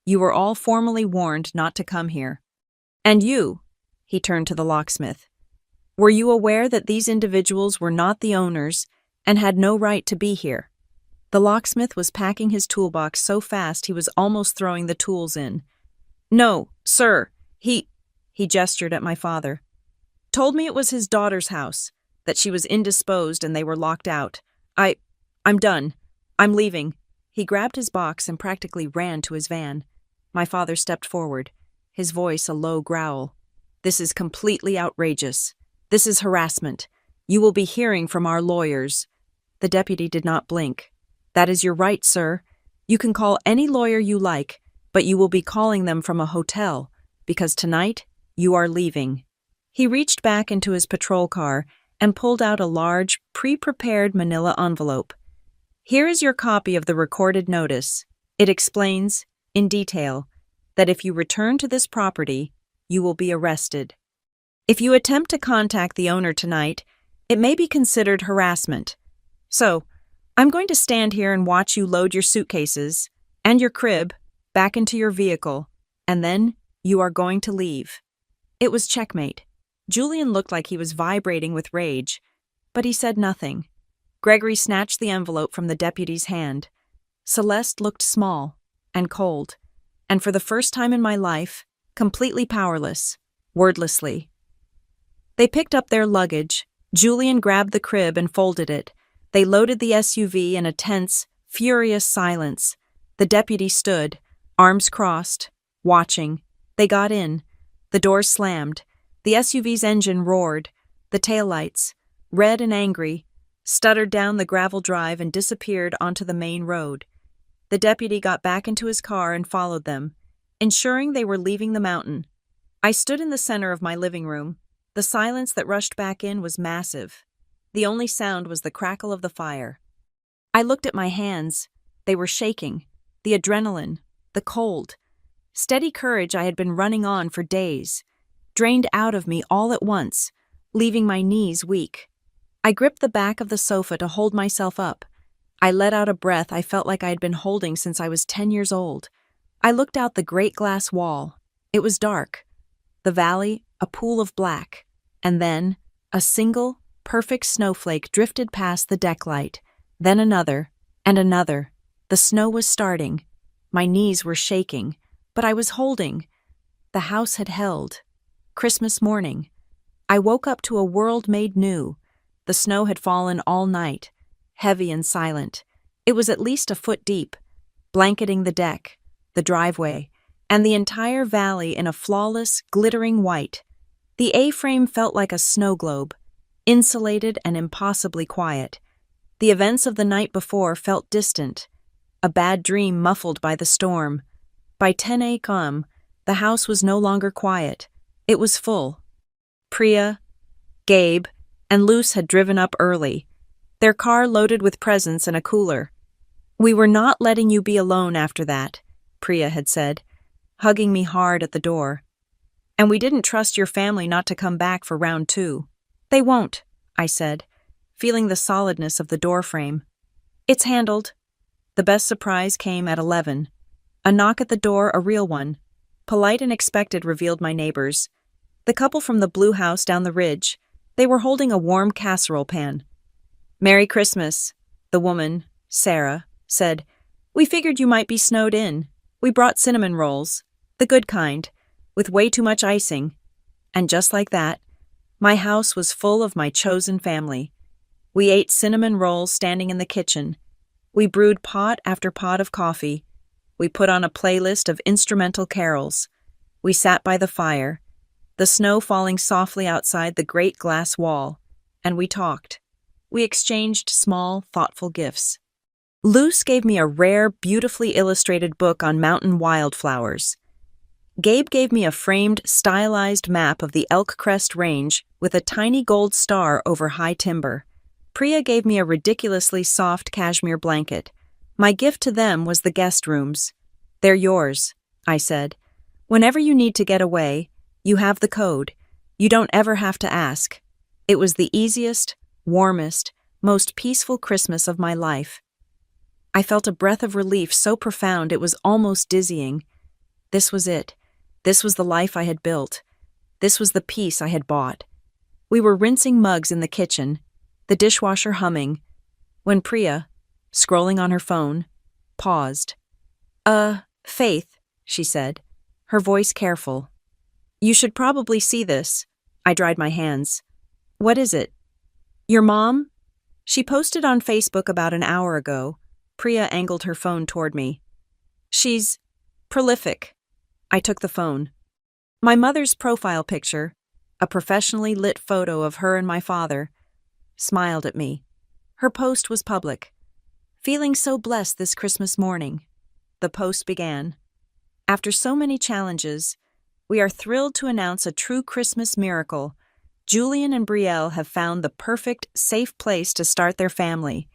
You were all formally warned not to come here. And you, he turned to the locksmith, were you aware that these individuals were not the owners and had no right to be here? The locksmith was packing his toolbox so fast he was almost throwing the tools in. No, sir, he gestured at my father. Told me it was his daughter's house, that she was indisposed and they were locked out. I'm done. I'm leaving. He grabbed his box and practically ran to his van. My father stepped forward, his voice a low growl. This is completely outrageous. This is harassment. You will be hearing from our lawyers. The deputy did not blink. That is your right, sir. You can call any lawyer you like, but you will be calling them from a hotel, because tonight you are leaving. He reached back into his patrol car and pulled out a large, pre-prepared manila envelope. Here is your copy of the recorded notice. It explains, in detail, that if you return to this property, you will be arrested. If you attempt to contact the owner tonight, it may be considered harassment. So, I'm going to stand here and watch you load your suitcases and your crib back into your vehicle, and then you are going to leave. It was checkmate. Julian looked like he was vibrating with rage, but he said nothing. Gregory snatched the envelope from the deputy's hand. Celeste looked small and cold, and for the first time in my life, completely powerless, wordlessly. They picked up their luggage. Julian grabbed the crib and folded it. They loaded the SUV in a tense, furious silence. The deputy stood, arms crossed, watching. They got in. The doors slammed. The SUV's engine roared. The taillights, red and angry, stuttered down the gravel drive and disappeared onto the main road. The deputy got back into his car and followed them, ensuring they were leaving the mountain. I stood in the center of my living room. The silence that rushed back in was massive. The only sound was the crackle of the fire. I looked at my hands. They were shaking. The adrenaline, the cold. Steady courage I had been running on for days, drained out of me all at once, leaving my knees weak. I gripped the back of the sofa to hold myself up. I let out a breath I felt like I had been holding since I was 10 years old. I looked out the great glass wall. It was dark. The valley, a pool of black. And then, a single, perfect snowflake drifted past the deck light. Then another, and another. The snow was starting. My knees were shaking, but I was holding. The house had held. Christmas morning. I woke up to a world made new. The snow had fallen all night, heavy and silent. It was at least a foot deep, blanketing the deck, the driveway, and the entire valley in a flawless, glittering white. The A-frame felt like a snow globe, insulated and impossibly quiet. The events of the night before felt distant, a bad dream muffled by the storm. By 10 a.m., the house was no longer quiet. It was full. Priya, Gabe, and Luce had driven up early, their car loaded with presents and a cooler. "We were not letting you be alone after that," Priya had said, hugging me hard at the door. "And we didn't trust your family not to come back for round 2. "They won't," I said, feeling the solidness of the doorframe. "It's handled." The best surprise came at 11. A knock at the door, a real one. Polite and expected, revealed my neighbors. The couple from the blue house down the ridge. They were holding a warm casserole pan. "Merry Christmas," the woman, Sarah, said. "We figured you might be snowed in. We brought cinnamon rolls, the good kind, with way too much icing." And just like that, my house was full of my chosen family. We ate cinnamon rolls standing in the kitchen. We brewed pot after pot of coffee. We put on a playlist of instrumental carols. We sat by the fire, the snow falling softly outside the great glass wall, and we talked. We exchanged small, thoughtful gifts. Luce gave me a rare, beautifully illustrated book on mountain wildflowers. Gabe gave me a framed, stylized map of the Elk Crest Range with a tiny gold star over high timber. Priya gave me a ridiculously soft cashmere blanket. My gift to them was the guest rooms. "They're yours," I said. "Whenever you need to get away, you have the code. You don't ever have to ask." It was the easiest, warmest, most peaceful Christmas of my life. I felt a breath of relief so profound it was almost dizzying. This was it. This was the life I had built. This was the peace I had bought. We were rinsing mugs in the kitchen, the dishwasher humming, when Priya, scrolling on her phone, paused. Faith," she said, her voice careful. "You should probably see this." I dried my hands. "What is it?" "Your mom? She posted on Facebook about an hour ago." Priya angled her phone toward me. "She's prolific." I took the phone. My mother's profile picture, a professionally lit photo of her and my father, smiled at me. Her post was public. "Feeling so blessed this Christmas morning." The post began. "After so many challenges, we are thrilled to announce a true Christmas miracle. Julian and Brielle have found the perfect, safe place to start their family.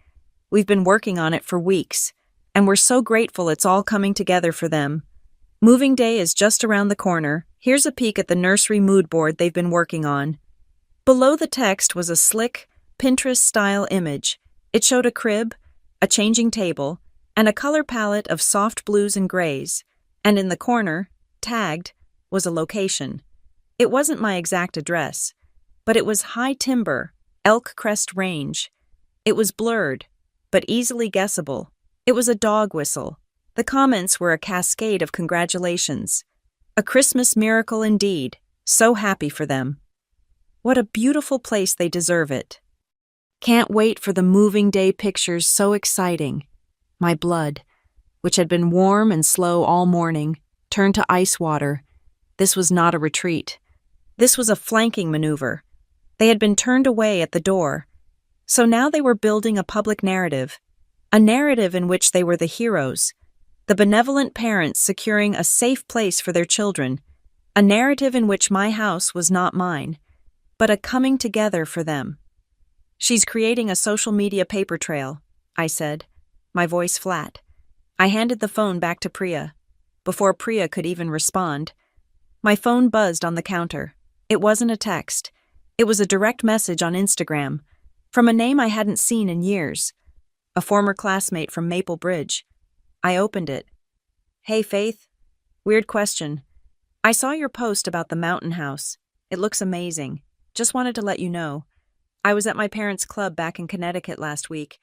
We've been working on it for weeks, and we're so grateful it's all coming together for them. Moving day is just around the corner. Here's a peek at the nursery mood board they've been working on." Below the text was a slick, Pinterest-style image. It showed a crib, a changing table, and a color palette of soft blues and grays, and in the corner, tagged, was a location. It wasn't my exact address, but it was high timber, Elk Crest Range. It was blurred, but easily guessable. It was a dog whistle. The comments were a cascade of congratulations. A Christmas miracle indeed. So happy for them. What a beautiful place, they deserve it. Can't wait for the moving day pictures, so exciting. My blood, which had been warm and slow all morning, turned to ice water. This was not a retreat. This was a flanking maneuver. They had been turned away at the door. So now they were building a public narrative. A narrative in which they were the heroes, the benevolent parents securing a safe place for their children. A narrative in which my house was not mine, but a coming together for them. "She's creating a social media paper trail," I said, my voice flat. I handed the phone back to Priya. Before Priya could even respond, my phone buzzed on the counter. It wasn't a text. It was a direct message on Instagram, from a name I hadn't seen in years. A former classmate from Maple Bridge. I opened it. "Hey, Faith. Weird question. I saw your post about the mountain house. It looks amazing. Just wanted to let you know. I was at my parents' club back in Connecticut last week,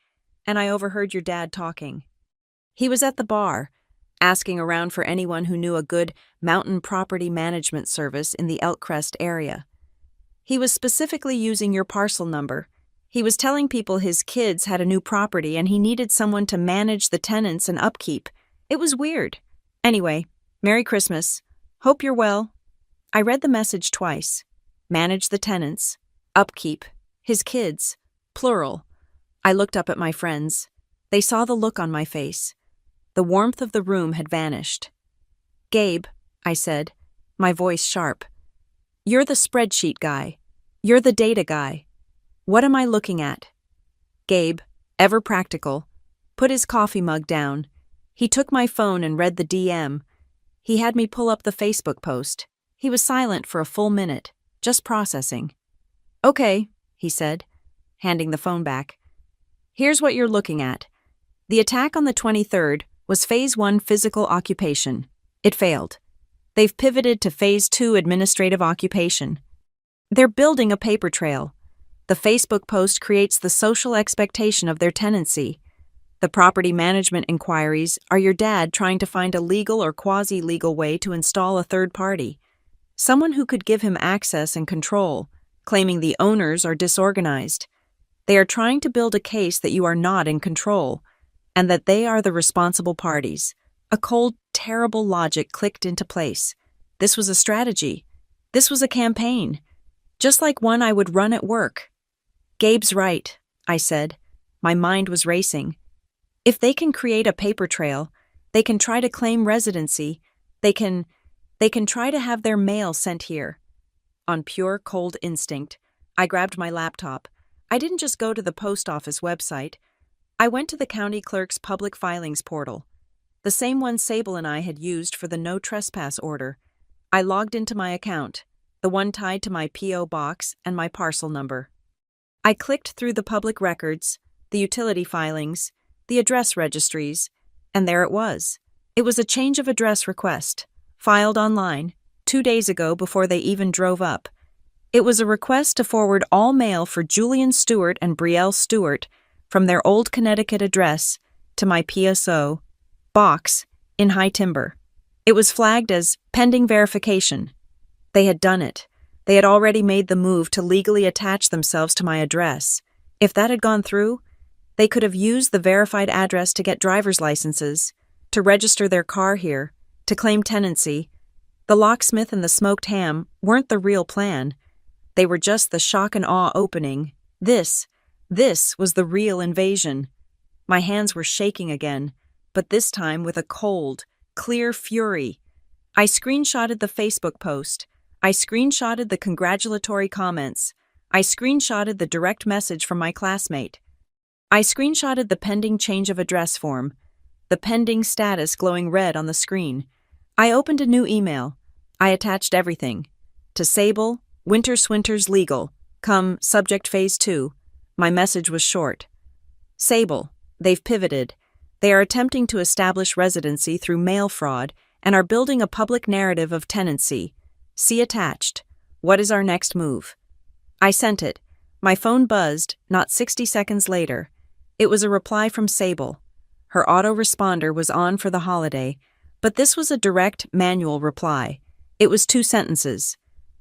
and I overheard your dad talking. He was at the bar, asking around for anyone who knew a good mountain property management service in the Elk Crest area. He was specifically using your parcel number. He was telling people his kids had a new property and he needed someone to manage the tenants and upkeep. It was weird. Anyway, Merry Christmas. Hope you're well." I read the message twice. Manage the tenants, upkeep, his kids, plural. I looked up at my friends. They saw the look on my face. The warmth of the room had vanished. "Gabe," I said, my voice sharp, "you're the spreadsheet guy. You're the data guy. What am I looking at? Gabe, ever practical, put his coffee mug down. He took my phone and read the DM. He had me pull up the Facebook post. He was silent for a full minute, just processing. Okay, he said, handing the phone back. Here's what you're looking at. The attack on the 23rd was Phase 1 physical occupation. It failed. They've pivoted to Phase 2 administrative occupation. They're building a paper trail. The Facebook post creates the social expectation of their tenancy. The property management inquiries are your dad trying to find a legal or quasi-legal way to install a third party, someone who could give him access and control, claiming the owners are disorganized. They are trying to build a case that you are not in control, and that they are the responsible parties. A cold, terrible logic clicked into place. This was a strategy. This was a campaign. Just like one I would run at work. Gabe's right, I said. My mind was racing. If they can create a paper trail, they can try to claim residency, they can try to have their mail sent here. On pure cold instinct, I grabbed my laptop. I didn't just go to the post office website. I went to the county clerk's public filings portal, the same one Sable and I had used for the no trespass order. I logged into my account, the one tied to my P.O. box and my parcel number. I clicked through the public records, the utility filings, the address registries, and there it was. It was a change of address request, filed online, 2 days ago before they even drove up. It was a request to forward all mail for Julian Stewart and Brielle Stewart from their old Connecticut address to my PSO box in High Timber. It was flagged as pending verification. They had done it. They had already made the move to legally attach themselves to my address. If that had gone through, they could have used the verified address to get driver's licenses, to register their car here, to claim tenancy. The locksmith and the smoked ham weren't the real plan. They were just the shock and awe opening. This was the real invasion. My hands were shaking again, but this time with a cold, clear fury. I screenshotted the Facebook post. I screenshotted the congratulatory comments. I screenshotted the direct message from my classmate. I screenshotted the pending change of address form, the pending status glowing red on the screen. I opened a new email. I attached everything. To Sable, Winter Swinters Legal, come subject phase 2. My message was short. Sable, they've pivoted. They are attempting to establish residency through mail fraud and are building a public narrative of tenancy. See attached. What is our next move? I sent it. My phone buzzed, not 60 seconds later. It was a reply from Sable. Her autoresponder was on for the holiday, but this was a direct, manual reply. It was 2 sentences.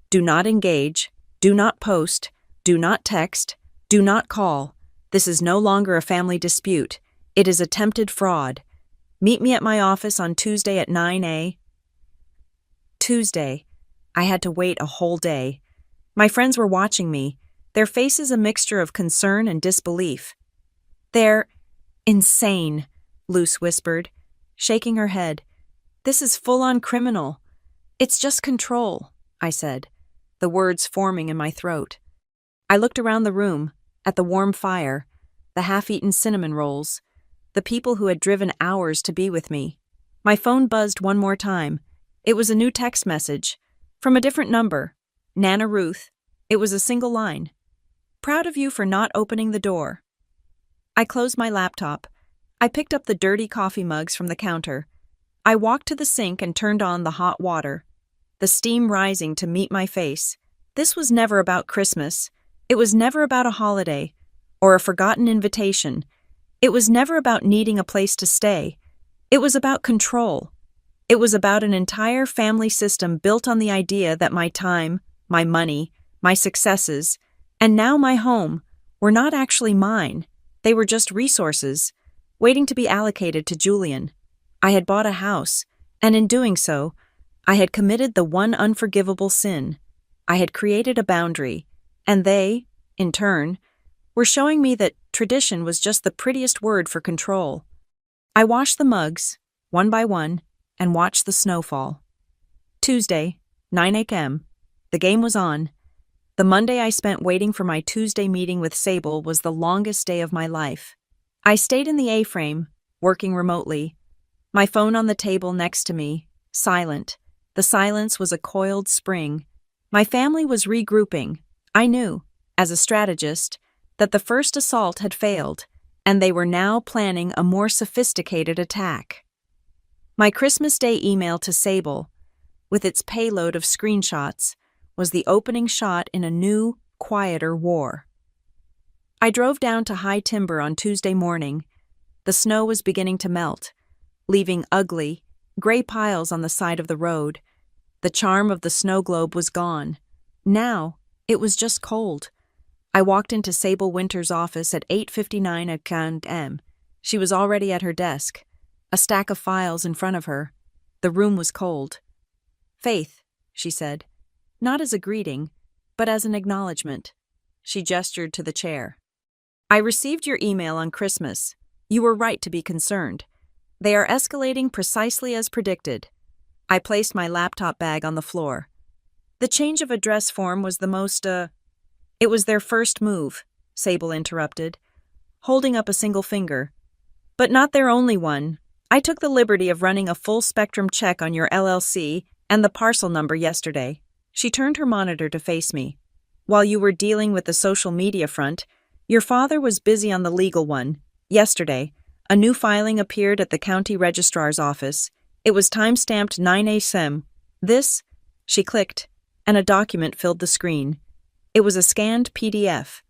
Do not engage, do not post, do not text, do not call. This is no longer a family dispute. It is attempted fraud. Meet me at my office on Tuesday at 9 a.m. Tuesday. I had to wait a whole day. My friends were watching me, their faces a mixture of concern and disbelief. They're insane, Luce whispered, shaking her head. This is full-on criminal. It's just control, I said, the words forming in my throat. I looked around the room, at the warm fire, the half-eaten cinnamon rolls, the people who had driven hours to be with me. My phone buzzed one more time. It was a new text message, from a different number. Nana Ruth. It was a single line. Proud of you for not opening the door. I closed my laptop. I picked up the dirty coffee mugs from the counter. I walked to the sink and turned on the hot water, the steam rising to meet my face. This was never about Christmas. It was never about a holiday or a forgotten invitation. It was never about needing a place to stay. It was about control. It was about an entire family system built on the idea that my time, my money, my successes, and now my home were not actually mine. They were just resources, waiting to be allocated to Julian. I had bought a house, and in doing so, I had committed the one unforgivable sin. I had created a boundary, and they, in turn, were showing me that tradition was just the prettiest word for control. I washed the mugs, one by one, and watched the snow fall. Tuesday, 9 a.m. The game was on. The Monday I spent waiting for my Tuesday meeting with Sable was the longest day of my life. I stayed in the A-frame, working remotely, my phone on the table next to me, silent. The silence was a coiled spring. My family was regrouping. I knew, as a strategist, that the first assault had failed, and they were now planning a more sophisticated attack. My Christmas Day email to Sable, with its payload of screenshots, was the opening shot in a new, quieter war. I drove down to High Timber on Tuesday morning. The snow was beginning to melt, leaving ugly, gray piles on the side of the road. The charm of the snow globe was gone. Now, it was just cold. I walked into Sable Winter's office at 8:59 a.m. She was already at her desk, a stack of files in front of her. The room was cold. "Faith," she said, not as a greeting, but as an acknowledgement. She gestured to the chair. "I received your email on Christmas. You were right to be concerned. They are escalating precisely as predicted." I placed my laptop bag on the floor. "The change of address form was the most, It was their first move," Sable interrupted, holding up a single finger. "But not their only one. I took the liberty of running a full-spectrum check on your LLC and the parcel number yesterday." She turned her monitor to face me. "While you were dealing with the social media front, your father was busy on the legal one. Yesterday, a new filing appeared at the county registrar's office. It was time-stamped 9 a.m. This," she clicked, and a document filled the screen. It was a scanned PDF.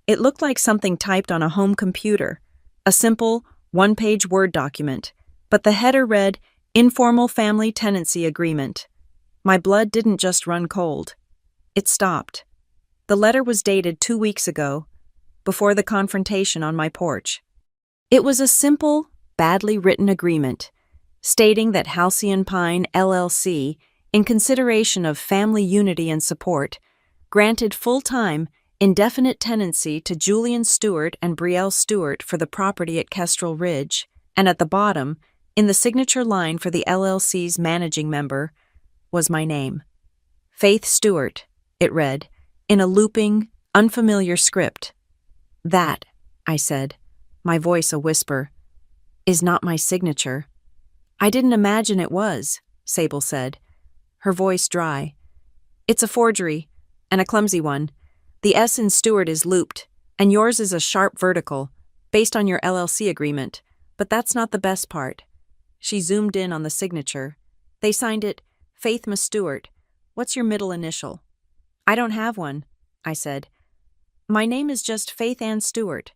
It looked like something typed on a home computer, a simple, one-page Word document, but the header read, "Informal Family Tenancy Agreement." My blood didn't just run cold. It stopped. The letter was dated 2 weeks ago, before the confrontation on my porch. It was a simple, badly written agreement, stating that Halcyon Pine LLC, in consideration of family unity and support, granted full-time, indefinite tenancy to Julian Stewart and Brielle Stewart for the property at Kestrel Ridge, and at the bottom, in the signature line for the LLC's managing member, was my name. "Faith Stewart," it read, in a looping, unfamiliar script. "That," I said, my voice a whisper, "is not my signature." "I didn't imagine it was," Sable said, her voice dry. "It's a forgery, and a clumsy one. The S in Stewart is looped, and yours is a sharp vertical, based on your LLC agreement, but that's not the best part." She zoomed in on the signature. "They signed it, Faith M. Stewart. What's your middle initial?" "I don't have one," I said. "My name is just Faith Ann Stewart."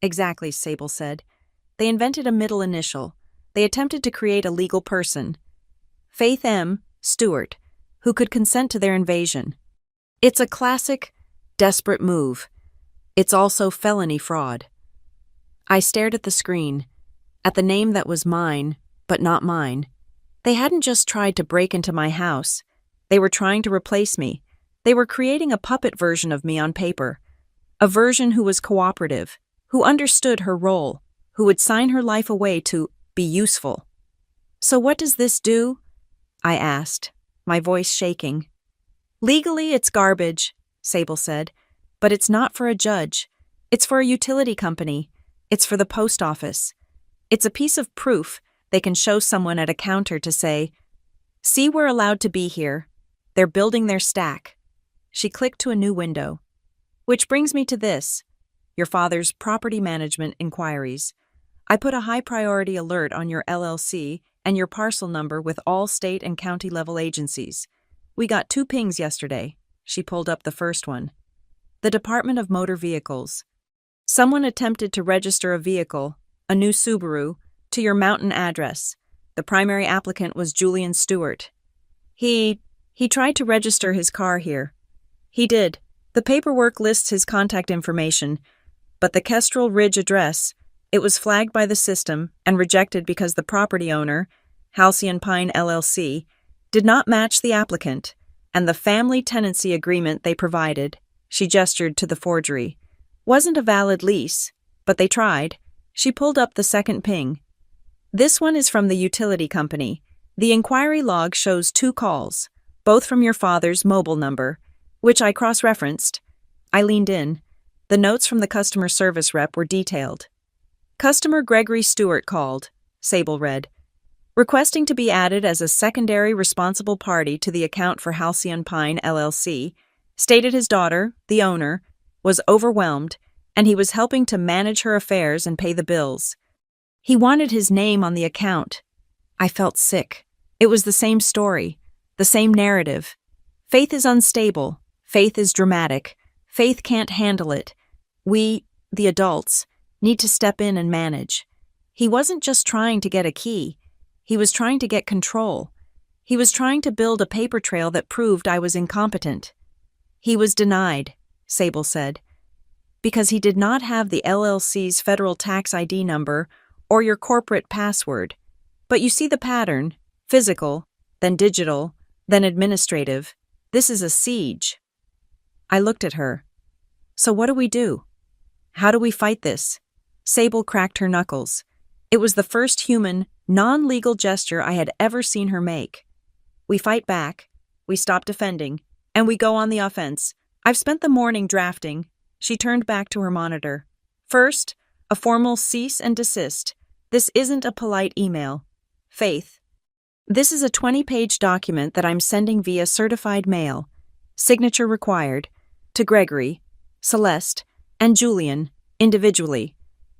"Exactly," Sable said. "They invented a middle initial. They attempted to create a legal person. Faith M. Stewart, who could consent to their invasion. It's a classic, desperate move. It's also felony fraud." I stared at the screen, at the name that was mine, but not mine. They hadn't just tried to break into my house. They were trying to replace me. They were creating a puppet version of me on paper. A version who was cooperative, who understood her role, who would sign her life away to be useful. "So what does this do?" I asked, my voice shaking. "Legally, it's garbage," Sable said, "but it's not for a judge. It's for a utility company. It's for the post office. It's a piece of proof they can show someone at a counter to say, 'See, we're allowed to be here. They're building their stack.'" She clicked to a new window. "Which brings me to this, your father's property management inquiries. I put a high-priority alert on your LLC and your parcel number with all state and county-level agencies. We got 2 pings yesterday." She pulled up the first one. "The Department of Motor Vehicles. Someone attempted to register a vehicle, a new Subaru, to your mountain address. The primary applicant was Julian Stewart. He tried to register his car here. He did. The paperwork lists his contact information, but the Kestrel Ridge address, it was flagged by the system and rejected because the property owner, Halcyon Pine LLC, did not match the applicant, and the family tenancy agreement they provided," she gestured to the forgery, "wasn't a valid lease, but they tried." She pulled up the second ping. "This one is from the utility company. The inquiry log shows 2 calls, both from your father's mobile number. which I cross-referenced. I leaned in. The notes from the customer service rep were detailed. Customer Gregory Stewart called, Sable read, requesting to be added as a secondary responsible party to the account for Halcyon Pine LLC, stated his daughter, the owner, was overwhelmed and he was helping to manage her affairs and pay the bills. He wanted his name on the account. I felt sick. It was the same story, the same narrative. Faith is unstable. Faith is dramatic. Faith can't handle it. We, the adults, need to step in and manage. He wasn't just trying to get a key. He was trying to get control. He was trying to build a paper trail that proved I was incompetent. He was denied, Sable said, because he did not have the LLC's federal tax ID number or your corporate password. But you see the pattern: physical, then digital, then administrative. This is a siege. I looked at her. So what do we do? How do we fight this? Sable cracked her knuckles. It was the first human, non-legal gesture I had ever seen her make. We fight back, we stop defending, and we go on the offense. I've spent the morning drafting. She turned back to her monitor. First, a formal cease and desist. This isn't a polite email. Faith. This is a 20-page document that I'm sending via certified mail. Signature required. To Gregory, Celeste, and Julian, individually.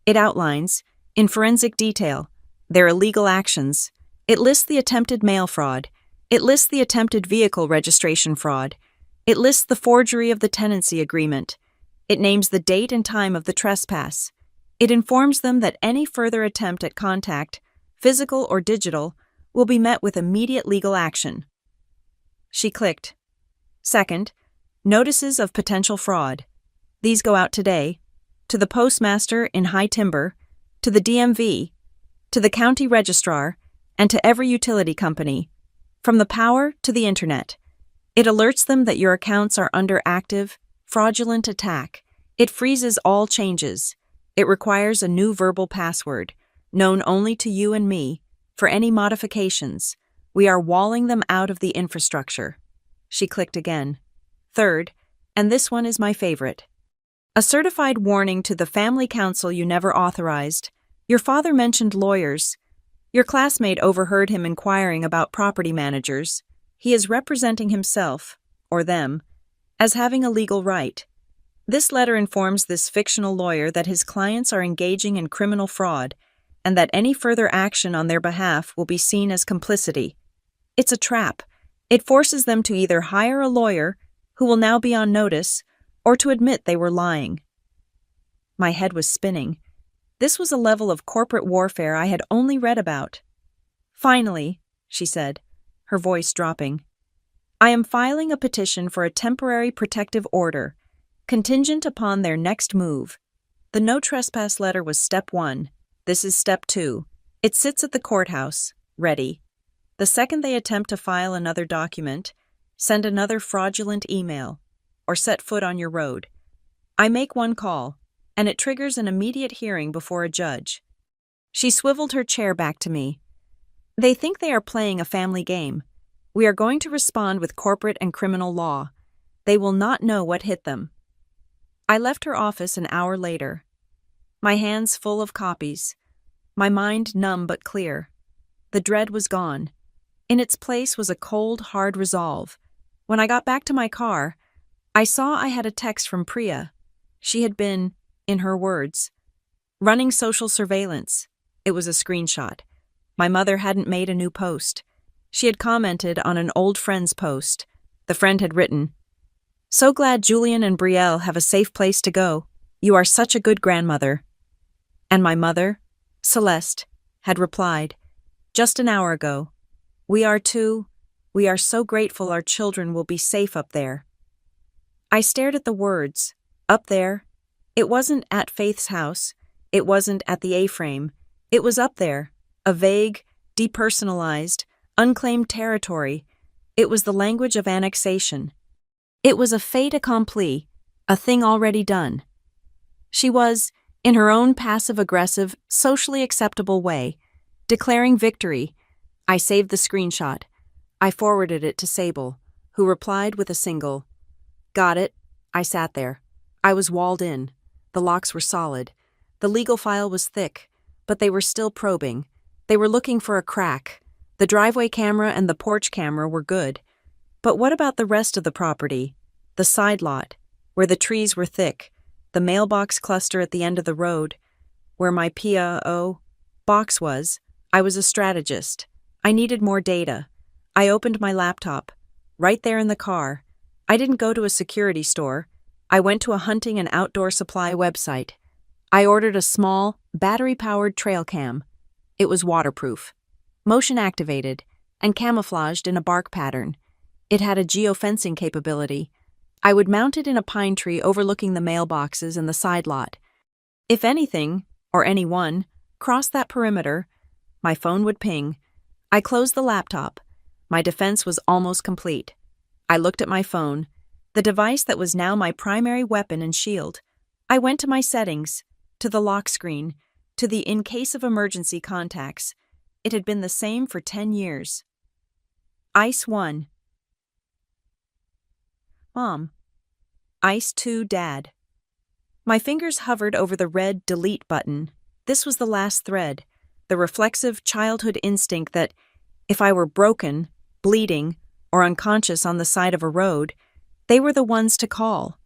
It outlines, in forensic detail, their illegal actions. It lists the attempted mail fraud. It lists the attempted vehicle registration fraud. It lists the forgery of the tenancy agreement. It names the date and time of the trespass. It informs them that any further attempt at contact, physical or digital, will be met with immediate legal action. She clicked. Second, notices of potential fraud. These go out today, to the postmaster in High Timber, to the DMV, to the county registrar, and to every utility company, from the power to the internet. It alerts them that your accounts are under active, fraudulent attack. It freezes all changes. It requires a new verbal password, known only to you and me, for any modifications. We are walling them out of the infrastructure. She clicked again. Third, and this one is my favorite. A certified warning to the family council you never authorized. Your father mentioned lawyers. Your classmate overheard him inquiring about property managers. He is representing himself, or them, as having a legal right. This letter informs this fictional lawyer that his clients are engaging in criminal fraud and that any further action on their behalf will be seen as complicity. It's a trap. It forces them to either hire a lawyer, who will now be on notice, or to admit they were lying. My head was spinning. This was a level of corporate warfare I had only read about. Finally, she said, her voice dropping, I am filing a petition for a temporary protective order, contingent upon their next move. The no trespass letter was step 1. This is step 2. It sits at the courthouse, ready. The second they attempt to file another document, send another fraudulent email, or set foot on your road, I make one call, and it triggers an immediate hearing before a judge. She swiveled her chair back to me. They think they are playing a family game. We are going to respond with corporate and criminal law. They will not know what hit them. I left her office an hour later, my hands full of copies, my mind numb but clear. The dread was gone. In its place was a cold, hard resolve. When I got back to my car, I saw I had a text from Priya. She had been, in her words, running social surveillance. It was a screenshot. My mother hadn't made a new post. She had commented on an old friend's post. The friend had written, "So glad Julian and Brielle have a safe place to go. You are such a good grandmother." And my mother, Celeste, had replied, "Just an hour ago. We are too. We are so grateful our children will be safe up there." I stared at the words, up there. It wasn't at Faith's house. It wasn't at the A-frame. It was up there, a vague, depersonalized, unclaimed territory. It was the language of annexation. It was a fait accompli, a thing already done. She was, in her own passive-aggressive, socially acceptable way, declaring victory. I saved the screenshot. I forwarded it to Sable, who replied with a single, Got it. I sat there. I was walled in. The locks were solid. The legal file was thick, but they were still probing. They were looking for a crack. The driveway camera and the porch camera were good. But what about the rest of the property? The side lot, where the trees were thick, the mailbox cluster at the end of the road, where my P.O. box was. I was a strategist. I needed more data. I opened my laptop. Right there in the car. I didn't go to a security store. I went to a hunting and outdoor supply website. I ordered a small, battery-powered trail cam. It was waterproof, motion-activated, and camouflaged in a bark pattern. It had a geofencing capability. I would mount it in a pine tree overlooking the mailboxes and the side lot. If anything, or anyone, crossed that perimeter, my phone would ping. I closed the laptop. My defense was almost complete. I looked at my phone, the device that was now my primary weapon and shield. I went to my settings, to the lock screen, to the in case of emergency contacts. It had been the same for 10 years. ICE 1. Mom. ICE 2 Dad. My fingers hovered over the red delete button. This was the last thread, the reflexive childhood instinct that, if I were broken, bleeding, or unconscious on the side of a road, they were the ones to call.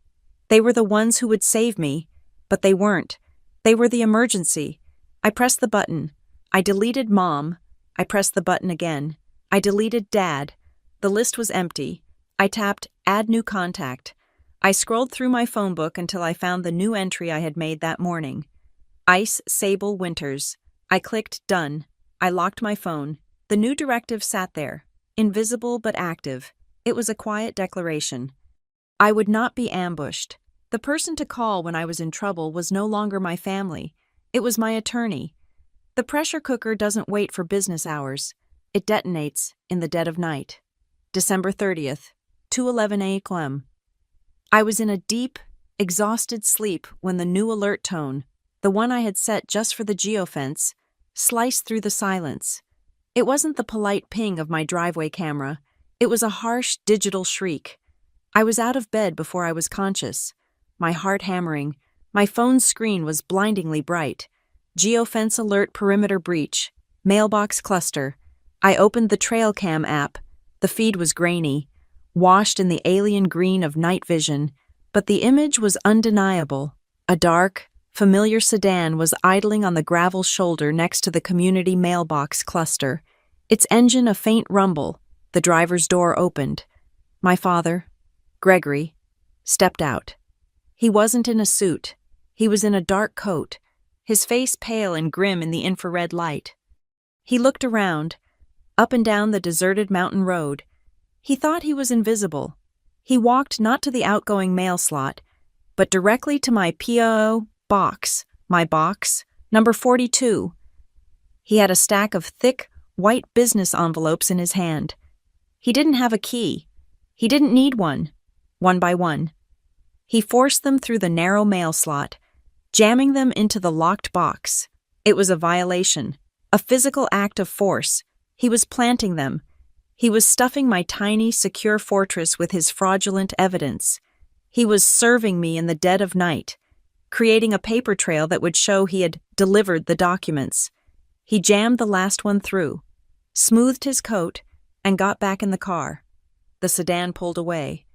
They were the ones who would save me, but they weren't. They were the emergency. I pressed the button. I deleted Mom. I pressed the button again. I deleted Dad. The list was empty. I tapped Add New Contact. I scrolled through my phone book until I found the new entry I had made that morning. Ice Sable Winters. I clicked Done. I locked my phone. The new directive sat there, invisible but active. It was a quiet declaration. I would not be ambushed. The person to call when I was in trouble was no longer my family. It was my attorney. The pressure cooker doesn't wait for business hours. It detonates in the dead of night. December 30th, 2:11 a.m. I was in a deep, exhausted sleep when the new alert tone, the one I had set just for the geofence, sliced through the silence. It wasn't the polite ping of my driveway camera. It was a harsh digital shriek. I was out of bed before I was conscious, my heart hammering. My phone's screen was blindingly bright. Geofence alert perimeter breach. Mailbox cluster. I opened the trail cam app. The feed was grainy, washed in the alien green of night vision, but the image was undeniable. A dark, familiar sedan was idling on the gravel shoulder next to the community mailbox cluster. Its engine a faint rumble. The driver's door opened. My father, Gregory, stepped out. He wasn't in a suit. He was in a dark coat, his face pale and grim in the infrared light. He looked around, up and down the deserted mountain road. He thought he was invisible. He walked not to the outgoing mail slot, but directly to my P.O. box, my box, number 42. He had a stack of thick, white business envelopes in his hand. He didn't have a key. He didn't need one by one. He forced them through the narrow mail slot, jamming them into the locked box. It was a violation, a physical act of force. He was planting them. He was stuffing my tiny, secure fortress with his fraudulent evidence. He was serving me in the dead of night, creating a paper trail that would show he had delivered the documents. He jammed the last one through, smoothed his coat, and got back in the car. The sedan pulled away,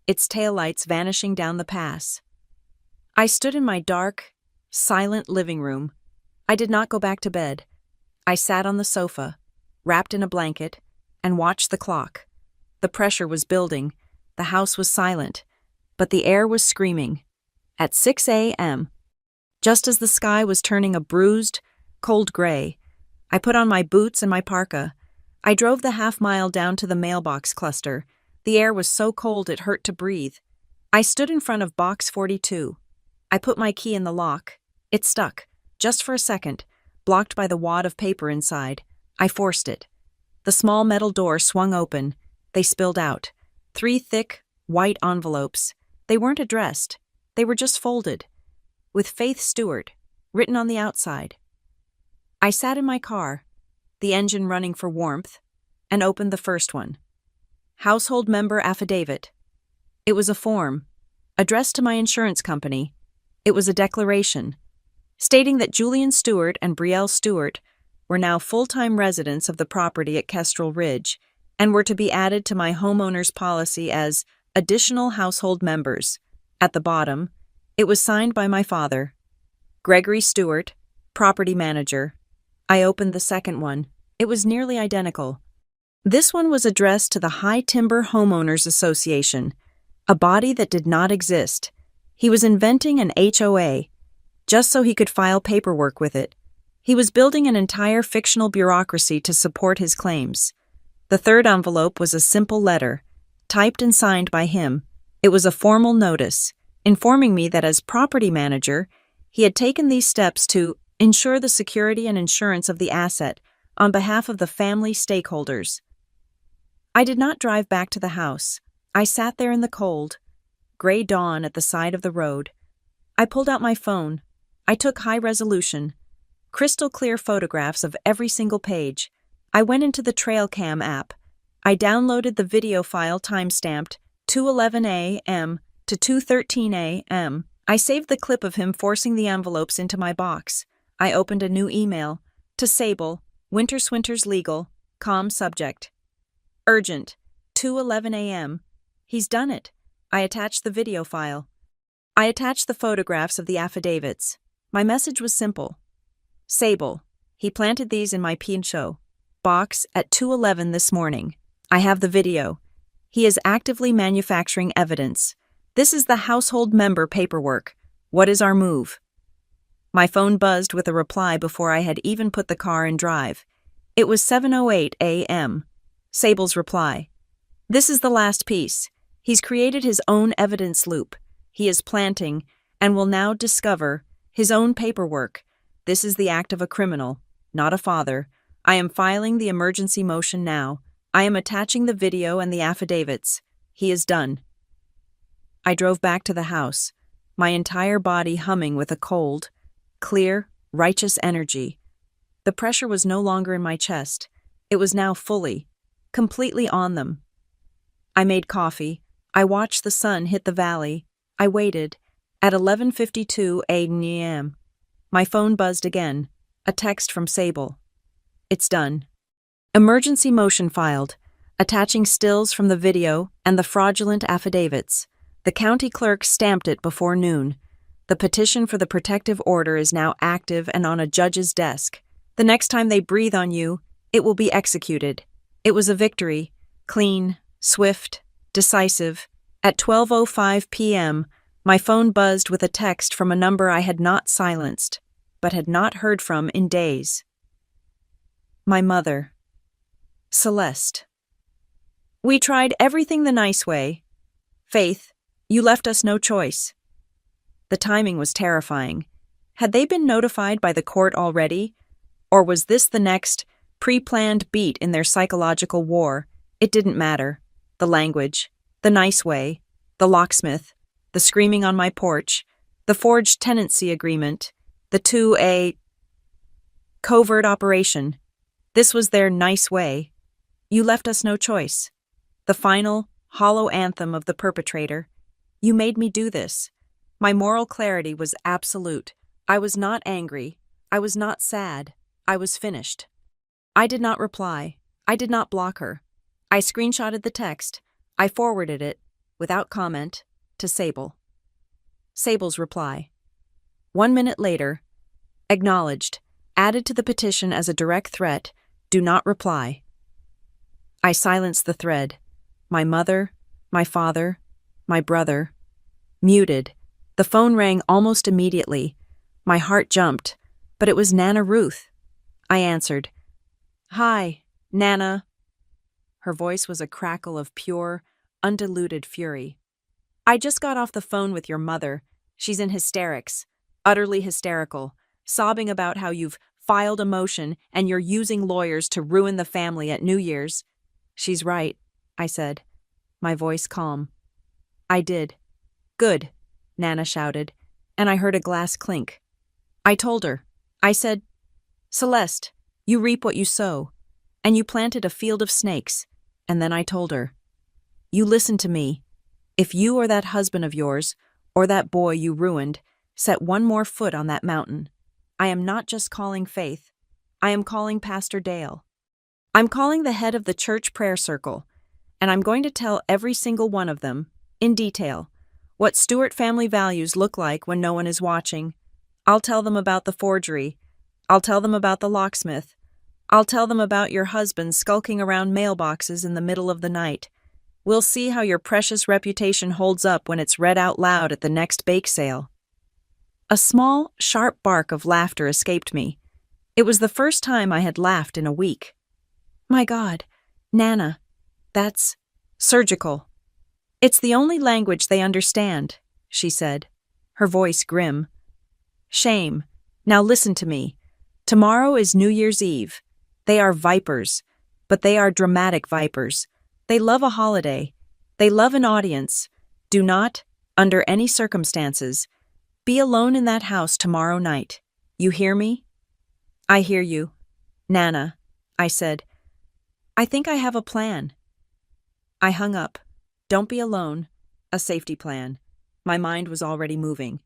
its taillights vanishing down the pass. I stood in my dark, silent living room. I did not go back to bed. I sat on the sofa, wrapped in a blanket, and watched the clock. The pressure was building. The house was silent, but the air was screaming. At 6 a.m., just as the sky was turning a bruised, cold gray, I put on my boots and my parka. I drove the half-mile down to the mailbox cluster. The air was so cold it hurt to breathe. I stood in front of box 42. I put my key in the lock. It stuck, just for a second, blocked by the wad of paper inside. I forced it. The small metal door swung open. They spilled out. 3 thick, white envelopes. They weren't addressed. They were just folded, with Faith Stewart written on the outside. I sat in my car, the engine running for warmth, and opened the first one. Household member affidavit. It was a form, addressed to my insurance company. It was a declaration, stating that Julian Stewart and Brielle Stewart were now full-time residents of the property at Kestrel Ridge and were to be added to my homeowner's policy as additional household members. At the bottom, it was signed by my father, Gregory Stewart, property manager. I opened the second one. It was nearly identical. This one was addressed to the High Timber Homeowners Association, a body that did not exist. He was inventing an HOA, just so he could file paperwork with it. He was building an entire fictional bureaucracy to support his claims. The third envelope was a simple letter, typed and signed by him. It was a formal notice, informing me that as property manager, he had taken these steps to ensure the security and insurance of the asset on behalf of the family stakeholders. I did not drive back to the house. I sat there in the cold, gray dawn at the side of the road. I pulled out my phone. I took high-resolution, crystal-clear photographs of every single page. I went into the TrailCam app. I downloaded the video file timestamped 2:11 a.m. to 2:13 a.m. I saved the clip of him forcing the envelopes into my box. I opened a new email. To Sable, Winterswinters Legal, calm subject. Urgent, 2:11 a.m. He's done it. I attached the video file. I attached the photographs of the affidavits. My message was simple. Sable, he planted these in my pincho box at 2:11 this morning. I have the video. He is actively manufacturing evidence. This is the household member paperwork. What is our move? My phone buzzed with a reply before I had even put the car in drive. It was 7:08 a.m. Sable's reply. This is the last piece. He's created his own evidence loop. He is planting, and will now discover, his own paperwork. This is the act of a criminal, not a father. I am filing the emergency motion now. I am attaching the video and the affidavits. He is done. I drove back to the house, my entire body humming with a cold, clear, righteous energy. The pressure was no longer in my chest. It was now fully, completely on them. I made coffee. I watched the sun hit the valley. I waited. At 11:52 a.m., my phone buzzed again. A text from Sable. It's done. Emergency motion filed, attaching stills from the video and the fraudulent affidavits. The county clerk stamped it before noon. The petition for the protective order is now active and on a judge's desk. The next time they breathe on you, it will be executed. It was a victory, clean, swift, decisive. At 12:05 p.m., my phone buzzed with a text from a number I had not silenced, but had not heard from in days. My mother. Celeste. We tried everything the nice way. Faith, you left us no choice. The timing was terrifying. Had they been notified by the court already? Or was this the next, pre-planned beat in their psychological war? It didn't matter. The language, the nice way, the locksmith, the screaming on my porch, the forged tenancy agreement, the 2A covert operation. This was their nice way. You left us no choice. The final, hollow anthem of the perpetrator. You made me do this. My moral clarity was absolute. I was not angry. I was not sad. I was finished. I did not reply. I did not block her. I screenshotted the text. I forwarded it, without comment, to Sable. Sable's reply. 1 minute later, acknowledged, added to the petition as a direct threat, do not reply. I silenced the thread. My mother, my father, my brother. Muted. The phone rang almost immediately. My heart jumped, but it was Nana Ruth. I answered. Hi, Nana. Her voice was a crackle of pure, undiluted fury. I just got off the phone with your mother. She's in hysterics, utterly hysterical, sobbing about how you've filed a motion and you're using lawyers to ruin the family at New Year's. She's right, I said, my voice calm. I did. Good, Nana shouted, and I heard a glass clink. I told her. I said, Celeste, you reap what you sow, and you planted a field of snakes. And then I told her, you listen to me. If you or that husband of yours, or that boy you ruined, set one more foot on that mountain, I am not just calling Faith, I am calling Pastor Dale. I'm calling the head of the church prayer circle, and I'm going to tell every single one of them, in detail, what Stewart family values look like when no one is watching. I'll tell them about the forgery. I'll tell them about the locksmith. I'll tell them about your husband skulking around mailboxes in the middle of the night. We'll see how your precious reputation holds up when it's read out loud at the next bake sale. A small, sharp bark of laughter escaped me. It was the first time I had laughed in a week. My God, Nana, that's surgical. It's the only language they understand, she said, her voice grim. Shame. Now listen to me. Tomorrow is New Year's Eve. They are vipers, but they are dramatic vipers. They love a holiday. They love an audience. Do not, under any circumstances, be alone in that house tomorrow night. You hear me? I hear you, Nana, I said. I think I have a plan. I hung up. Don't be alone. A safety plan. My mind was already moving.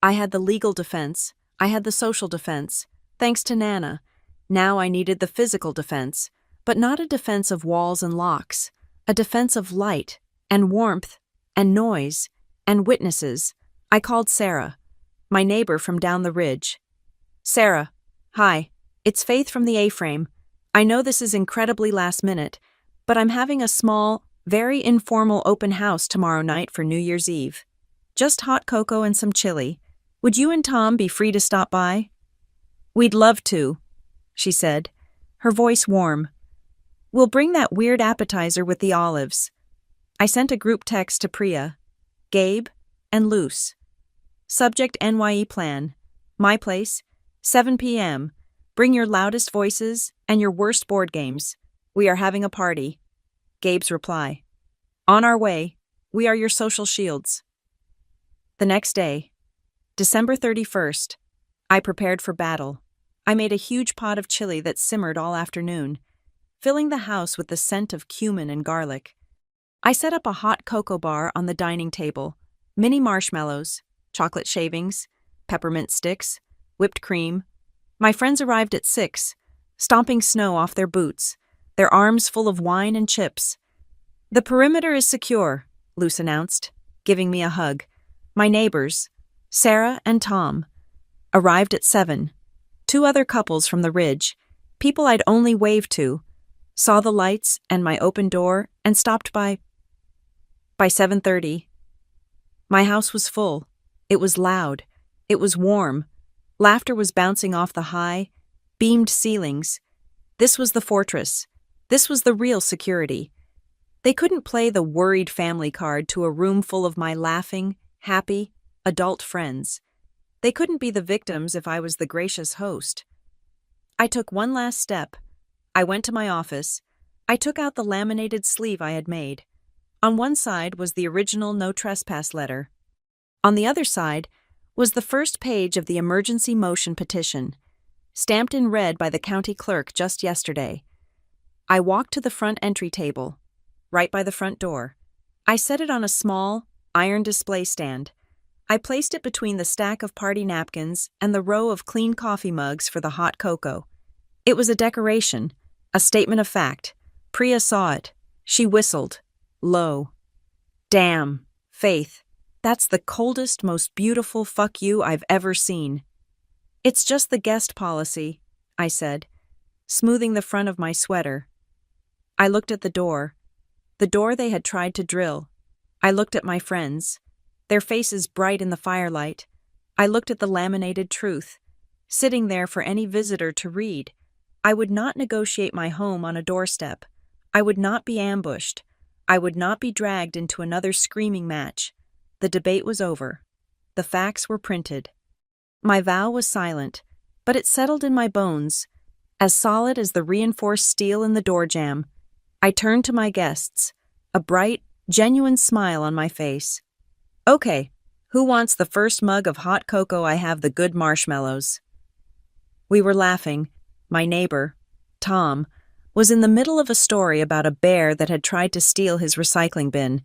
I had the legal defense. I had the social defense. Thanks to Nana. Now I needed the physical defense, but not a defense of walls and locks. A defense of light and warmth and noise and witnesses. I called Sarah, my neighbor from down the ridge. Sarah, hi, it's Faith from the A-frame. I know this is incredibly last minute, but I'm having a small, very informal open house tomorrow night for New Year's Eve. Just hot cocoa and some chili. Would you and Tom be free to stop by? We'd love to, she said, her voice warm. We'll bring that weird appetizer with the olives. I sent a group text to Priya, Gabe, and Luce. Subject NYE plan. My place, 7 p.m. Bring your loudest voices and your worst board games. We are having a party. Gabe's reply. On our way. We are your social shields. The next day, December 31st, I prepared for battle. I made a huge pot of chili that simmered all afternoon, filling the house with the scent of cumin and garlic. I set up a hot cocoa bar on the dining table, mini marshmallows, chocolate shavings, peppermint sticks, whipped cream. My friends arrived at 6, stomping snow off their boots, their arms full of wine and chips. The perimeter is secure, Luce announced, giving me a hug. My neighbors, Sarah and Tom, arrived at 7. 2 other couples from the ridge, people I'd only waved to, saw the lights and my open door and stopped by. By 7:30, my house was full. It was loud. It was warm. Laughter was bouncing off the high, beamed ceilings. This was the fortress. This was the real security. They couldn't play the worried family card to a room full of my laughing, happy, adult friends. They couldn't be the victims if I was the gracious host. I took one last step. I went to my office. I took out the laminated sleeve I had made. On one side was the original no trespass letter. On the other side was the first page of the emergency motion petition, stamped in red by the county clerk just yesterday. I walked to the front entry table, right by the front door. I set it on a small, iron display stand. I placed it between the stack of party napkins and the row of clean coffee mugs for the hot cocoa. It was a decoration, a statement of fact. Priya saw it. She whistled, low. Damn, Faith, that's the coldest, most beautiful fuck you I've ever seen. It's just the guest policy, I said, smoothing the front of my sweater. I looked at the door they had tried to drill. I looked at my friends, their faces bright in the firelight. I looked at the laminated truth, sitting there for any visitor to read. I would not negotiate my home on a doorstep. I would not be ambushed. I would not be dragged into another screaming match. The debate was over. The facts were printed. My vow was silent, but it settled in my bones, as solid as the reinforced steel in the door jamb. I turned to my guests, a bright, genuine smile on my face. Okay, who wants the first mug of hot cocoa? I have the good marshmallows. We were laughing. My neighbor, Tom, was in the middle of a story about a bear that had tried to steal his recycling bin,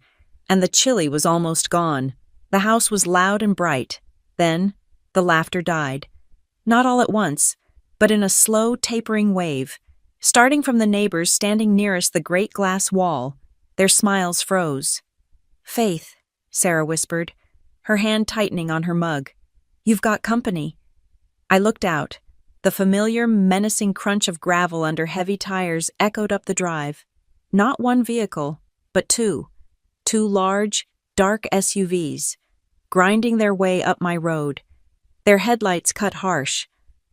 and the chili was almost gone. The house was loud and bright. Then, the laughter died. Not all at once, but in a slow, tapering wave. Starting from the neighbors standing nearest the great glass wall, their smiles froze. "Faith," Sarah whispered, her hand tightening on her mug. "You've got company." I looked out. The familiar, menacing crunch of gravel under heavy tires echoed up the drive. Not one vehicle, but two. Two large, dark SUVs, grinding their way up my road. Their headlights cut harsh,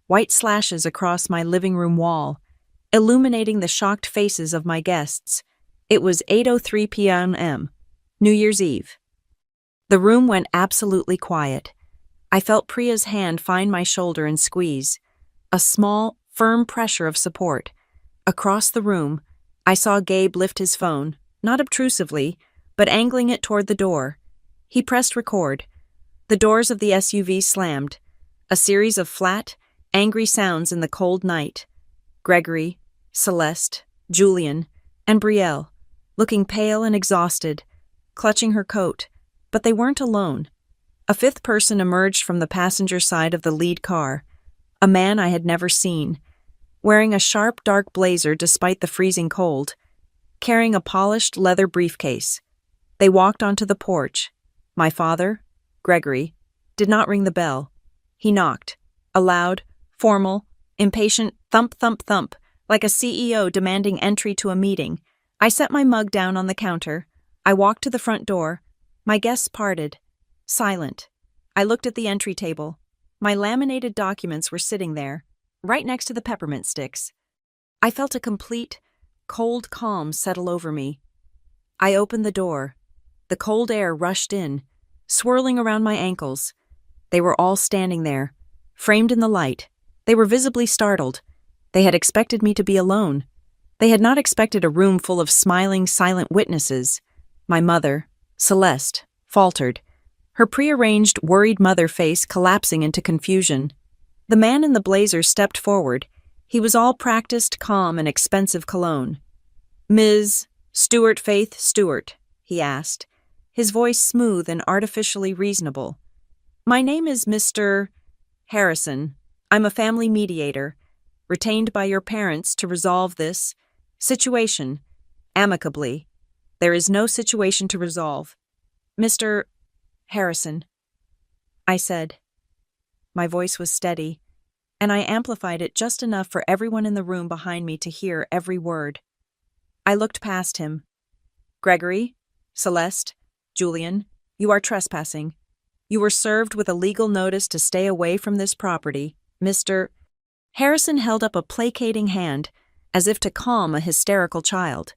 white slashes across my living room wall, illuminating the shocked faces of my guests. It was 8:03 p.m., New Year's Eve. The room went absolutely quiet. I felt Priya's hand find my shoulder and squeeze. A small, firm pressure of support. Across the room, I saw Gabe lift his phone, not obtrusively, but angling it toward the door. He pressed record. The doors of the SUV slammed. A series of flat, angry sounds in the cold night. Gregory, Celeste, Julian, and Brielle, looking pale and exhausted, clutching her coat, but they weren't alone. A fifth person emerged from the passenger side of the lead car, a man I had never seen, wearing a sharp dark blazer despite the freezing cold, carrying a polished leather briefcase. They walked onto the porch. My father, Gregory, did not ring the bell. He knocked, a loud, formal, impatient thump thump thump, like a CEO demanding entry to a meeting. I set my mug down on the counter. I walked to the front door. My guests parted, silent. I looked at the entry table. My laminated documents were sitting there, right next to the peppermint sticks. I felt a complete, cold calm settle over me. I opened the door. The cold air rushed in, swirling around my ankles. They were all standing there, framed in the light. They were visibly startled. They had expected me to be alone. They had not expected a room full of smiling, silent witnesses. My mother, Celeste, faltered, her prearranged, worried mother face collapsing into confusion. The man in the blazer stepped forward. He was all practiced, calm, and expensive cologne. "Ms. Stewart Faith Stewart," he asked, his voice smooth and artificially reasonable. "My name is Mr. Harrison. I'm a family mediator, retained by your parents to resolve this situation amicably. There is no situation to resolve. Mr. Harrison," I said. My voice was steady, and I amplified it just enough for everyone in the room behind me to hear every word. I looked past him. "Gregory, Celeste, Julian, you are trespassing. You were served with a legal notice to stay away from this property. Mr. Harrison held up a placating hand, as if to calm a hysterical child.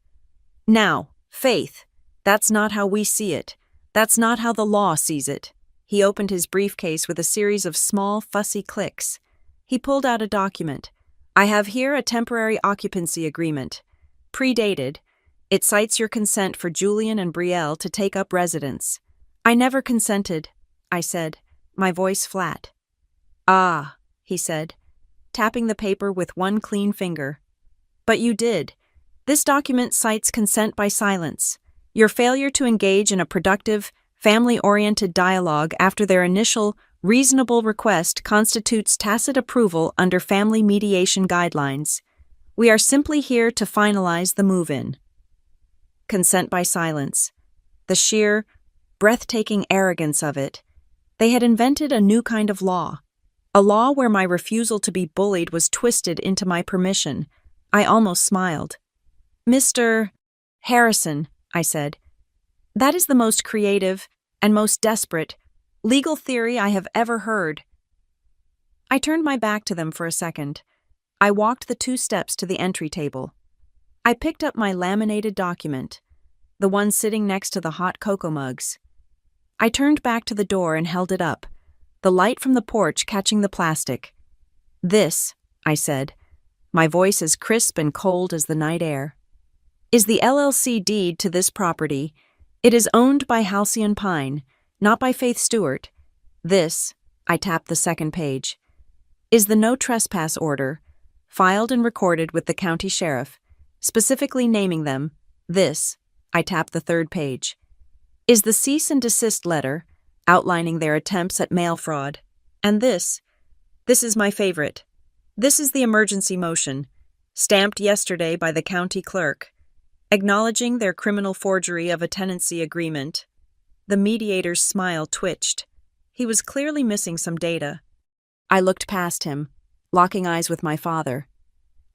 "Now, Faith, that's not how we see it. That's not how the law sees it." He opened his briefcase with a series of small, fussy clicks. He pulled out a document. "I have here a temporary occupancy agreement. Predated. It cites your consent for Julian and Brielle to take up residence." "I never consented," I said, my voice flat. "Ah," he said, tapping the paper with one clean finger. "But you did. This document cites consent by silence. Your failure to engage in a productive, family-oriented dialogue after their initial, reasonable request constitutes tacit approval under family mediation guidelines. We are simply here to finalize the move-in." Consent by silence. The sheer, breathtaking arrogance of it. They had invented a new kind of law. A law where my refusal to be bullied was twisted into my permission. I almost smiled. "Mr. Harrison," I said, "that is the most creative and most desperate legal theory I have ever heard." I turned my back to them for a second. I walked the 2 steps to the entry table. I picked up my laminated document, the one sitting next to the hot cocoa mugs. I turned back to the door and held it up, the light from the porch catching the plastic. "This," I said, my voice as crisp and cold as the night air, "is the LLC deed to this property. It is owned by Halcyon Pine, not by Faith Stewart. This," I tapped the second page, "is the no trespass order, filed and recorded with the county sheriff, specifically naming them. This," I tapped the third page, is the cease and desist letter outlining their attempts at mail fraud. And this is my favorite. This is the emergency motion, stamped yesterday by the county clerk, acknowledging their criminal forgery of a tenancy agreement. The mediator's smile twitched. He was clearly missing some data. I looked past him, locking eyes with my father.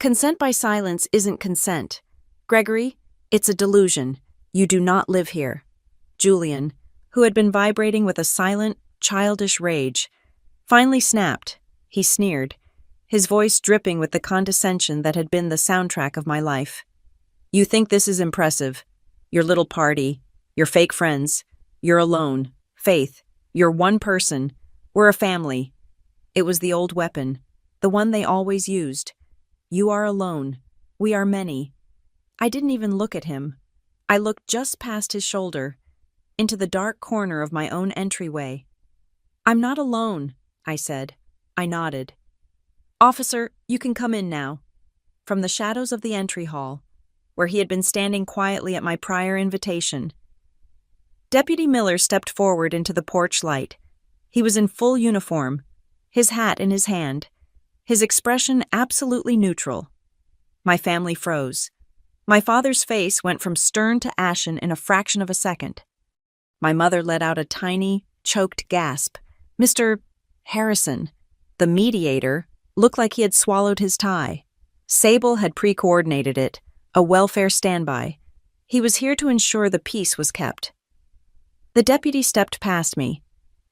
Consent by silence isn't consent. Gregory, it's a delusion. You do not live here. Julian, who had been vibrating with a silent, childish rage, finally snapped. He sneered, his voice dripping with the condescension that had been the soundtrack of my life. You think this is impressive? Your little party, your fake friends, you're alone. Faith, you're one person. We're a family. It was the old weapon, the one they always used. You are alone. We are many. I didn't even look at him. I looked just past his shoulder, into the dark corner of my own entryway. I'm not alone, I said. I nodded. Officer, you can come in now. From the shadows of the entry hall, where he had been standing quietly at my prior invitation, Deputy Miller stepped forward into the porch light. He was in full uniform, his hat in his hand, his expression absolutely neutral. My family froze. My father's face went from stern to ashen in a fraction of a second. My mother let out a tiny, choked gasp. Mr. Harrison, the mediator, looked like he had swallowed his tie. Sable had pre-coordinated it, a welfare standby. He was here to ensure the peace was kept. The deputy stepped past me,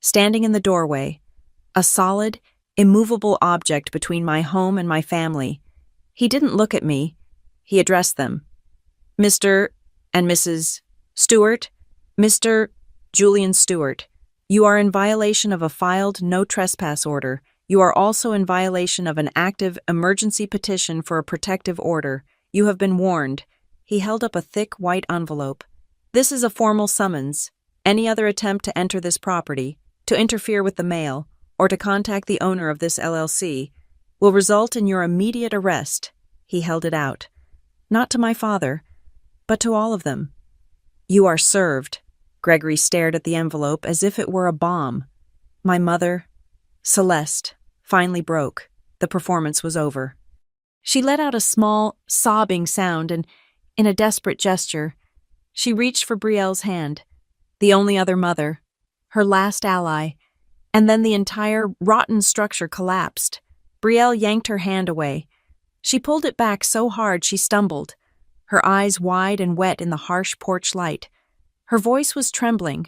standing in the doorway, a solid, immovable object between my home and my family. He didn't look at me. He addressed them. Mr. and Mrs. Stewart, Mr. Julian Stewart, you are in violation of a filed no trespass order. You are also in violation of an active emergency petition for a protective order. You have been warned. He held up a thick white envelope. This is a formal summons. Any other attempt to enter this property, to interfere with the mail, or to contact the owner of this LLC will result in your immediate arrest. He held it out. Not to my father, but to all of them. You are served. Gregory stared at the envelope as if it were a bomb. My mother, Celeste, finally broke. The performance was over. She let out a small, sobbing sound and, in a desperate gesture, she reached for Brielle's hand, the only other mother, her last ally, and then the entire rotten structure collapsed. Brielle yanked her hand away. She pulled it back so hard she stumbled, her eyes wide and wet in the harsh porch light. Her voice was trembling,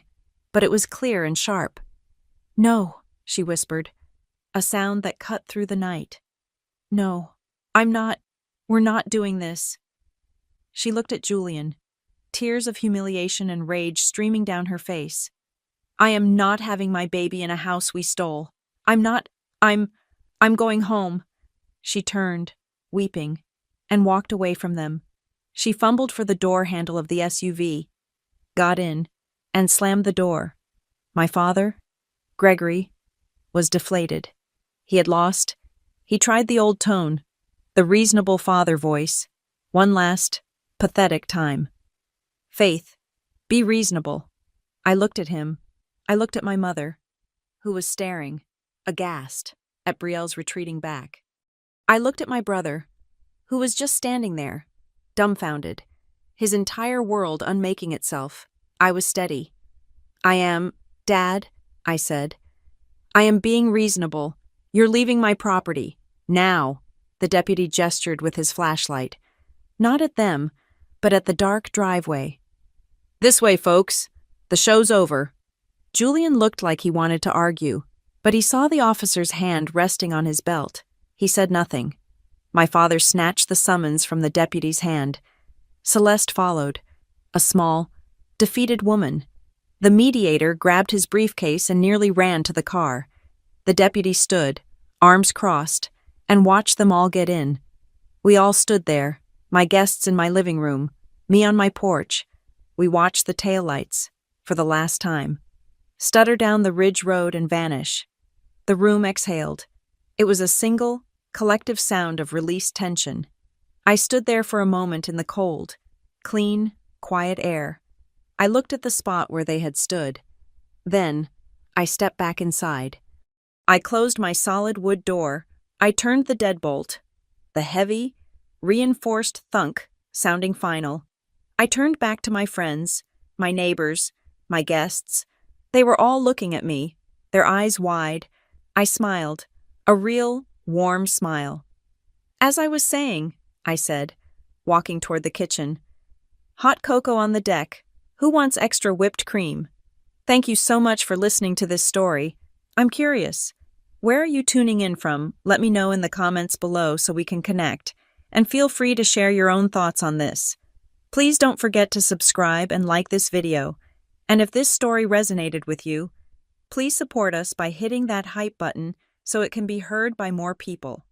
but it was clear and sharp. No, she whispered, a sound that cut through the night. No, we're not doing this. She looked at Julian, tears of humiliation and rage streaming down her face. I am not having my baby in a house we stole. I'm going home. She turned, weeping, and walked away from them. She fumbled for the door handle of the SUV, got in, and slammed the door. My father, Gregory, was deflated. He had lost. He tried the old tone, the reasonable father voice, one last, pathetic time. Faith, be reasonable. I looked at him. I looked at my mother, who was staring, aghast, at Brielle's retreating back. I looked at my brother, who was just standing there, dumbfounded, his entire world unmaking itself. I was steady. Dad, I said. I am being reasonable. You're leaving my property. Now, the deputy gestured with his flashlight. Not at them, but at the dark driveway. This way, folks. The show's over. Julian looked like he wanted to argue, but he saw the officer's hand resting on his belt. He said nothing. My father snatched the summons from the deputy's hand. Celeste followed, a small, defeated woman. The mediator grabbed his briefcase and nearly ran to the car. The deputy stood, arms crossed, and watched them all get in. We all stood there, my guests in my living room, me on my porch. We watched the taillights, for the last time, stutter down the ridge road and vanish. The room exhaled. It was a single, collective sound of released tension. I stood there for a moment in the cold, clean, quiet air. I looked at the spot where they had stood. Then, I stepped back inside. I closed my solid wood door. I turned the deadbolt. The heavy, reinforced thunk sounding final. I turned back to my friends, my neighbors, my guests. They were all looking at me, their eyes wide. I smiled, a real, warm smile. As I was saying, I said, walking toward the kitchen. Hot cocoa on the deck. Who wants extra whipped cream? Thank you so much for listening to this story. I'm curious. Where are you tuning in from? Let me know in the comments below so we can connect. And feel free to share your own thoughts on this. Please don't forget to subscribe and like this video. And if this story resonated with you, please support us by hitting that hype button so it can be heard by more people.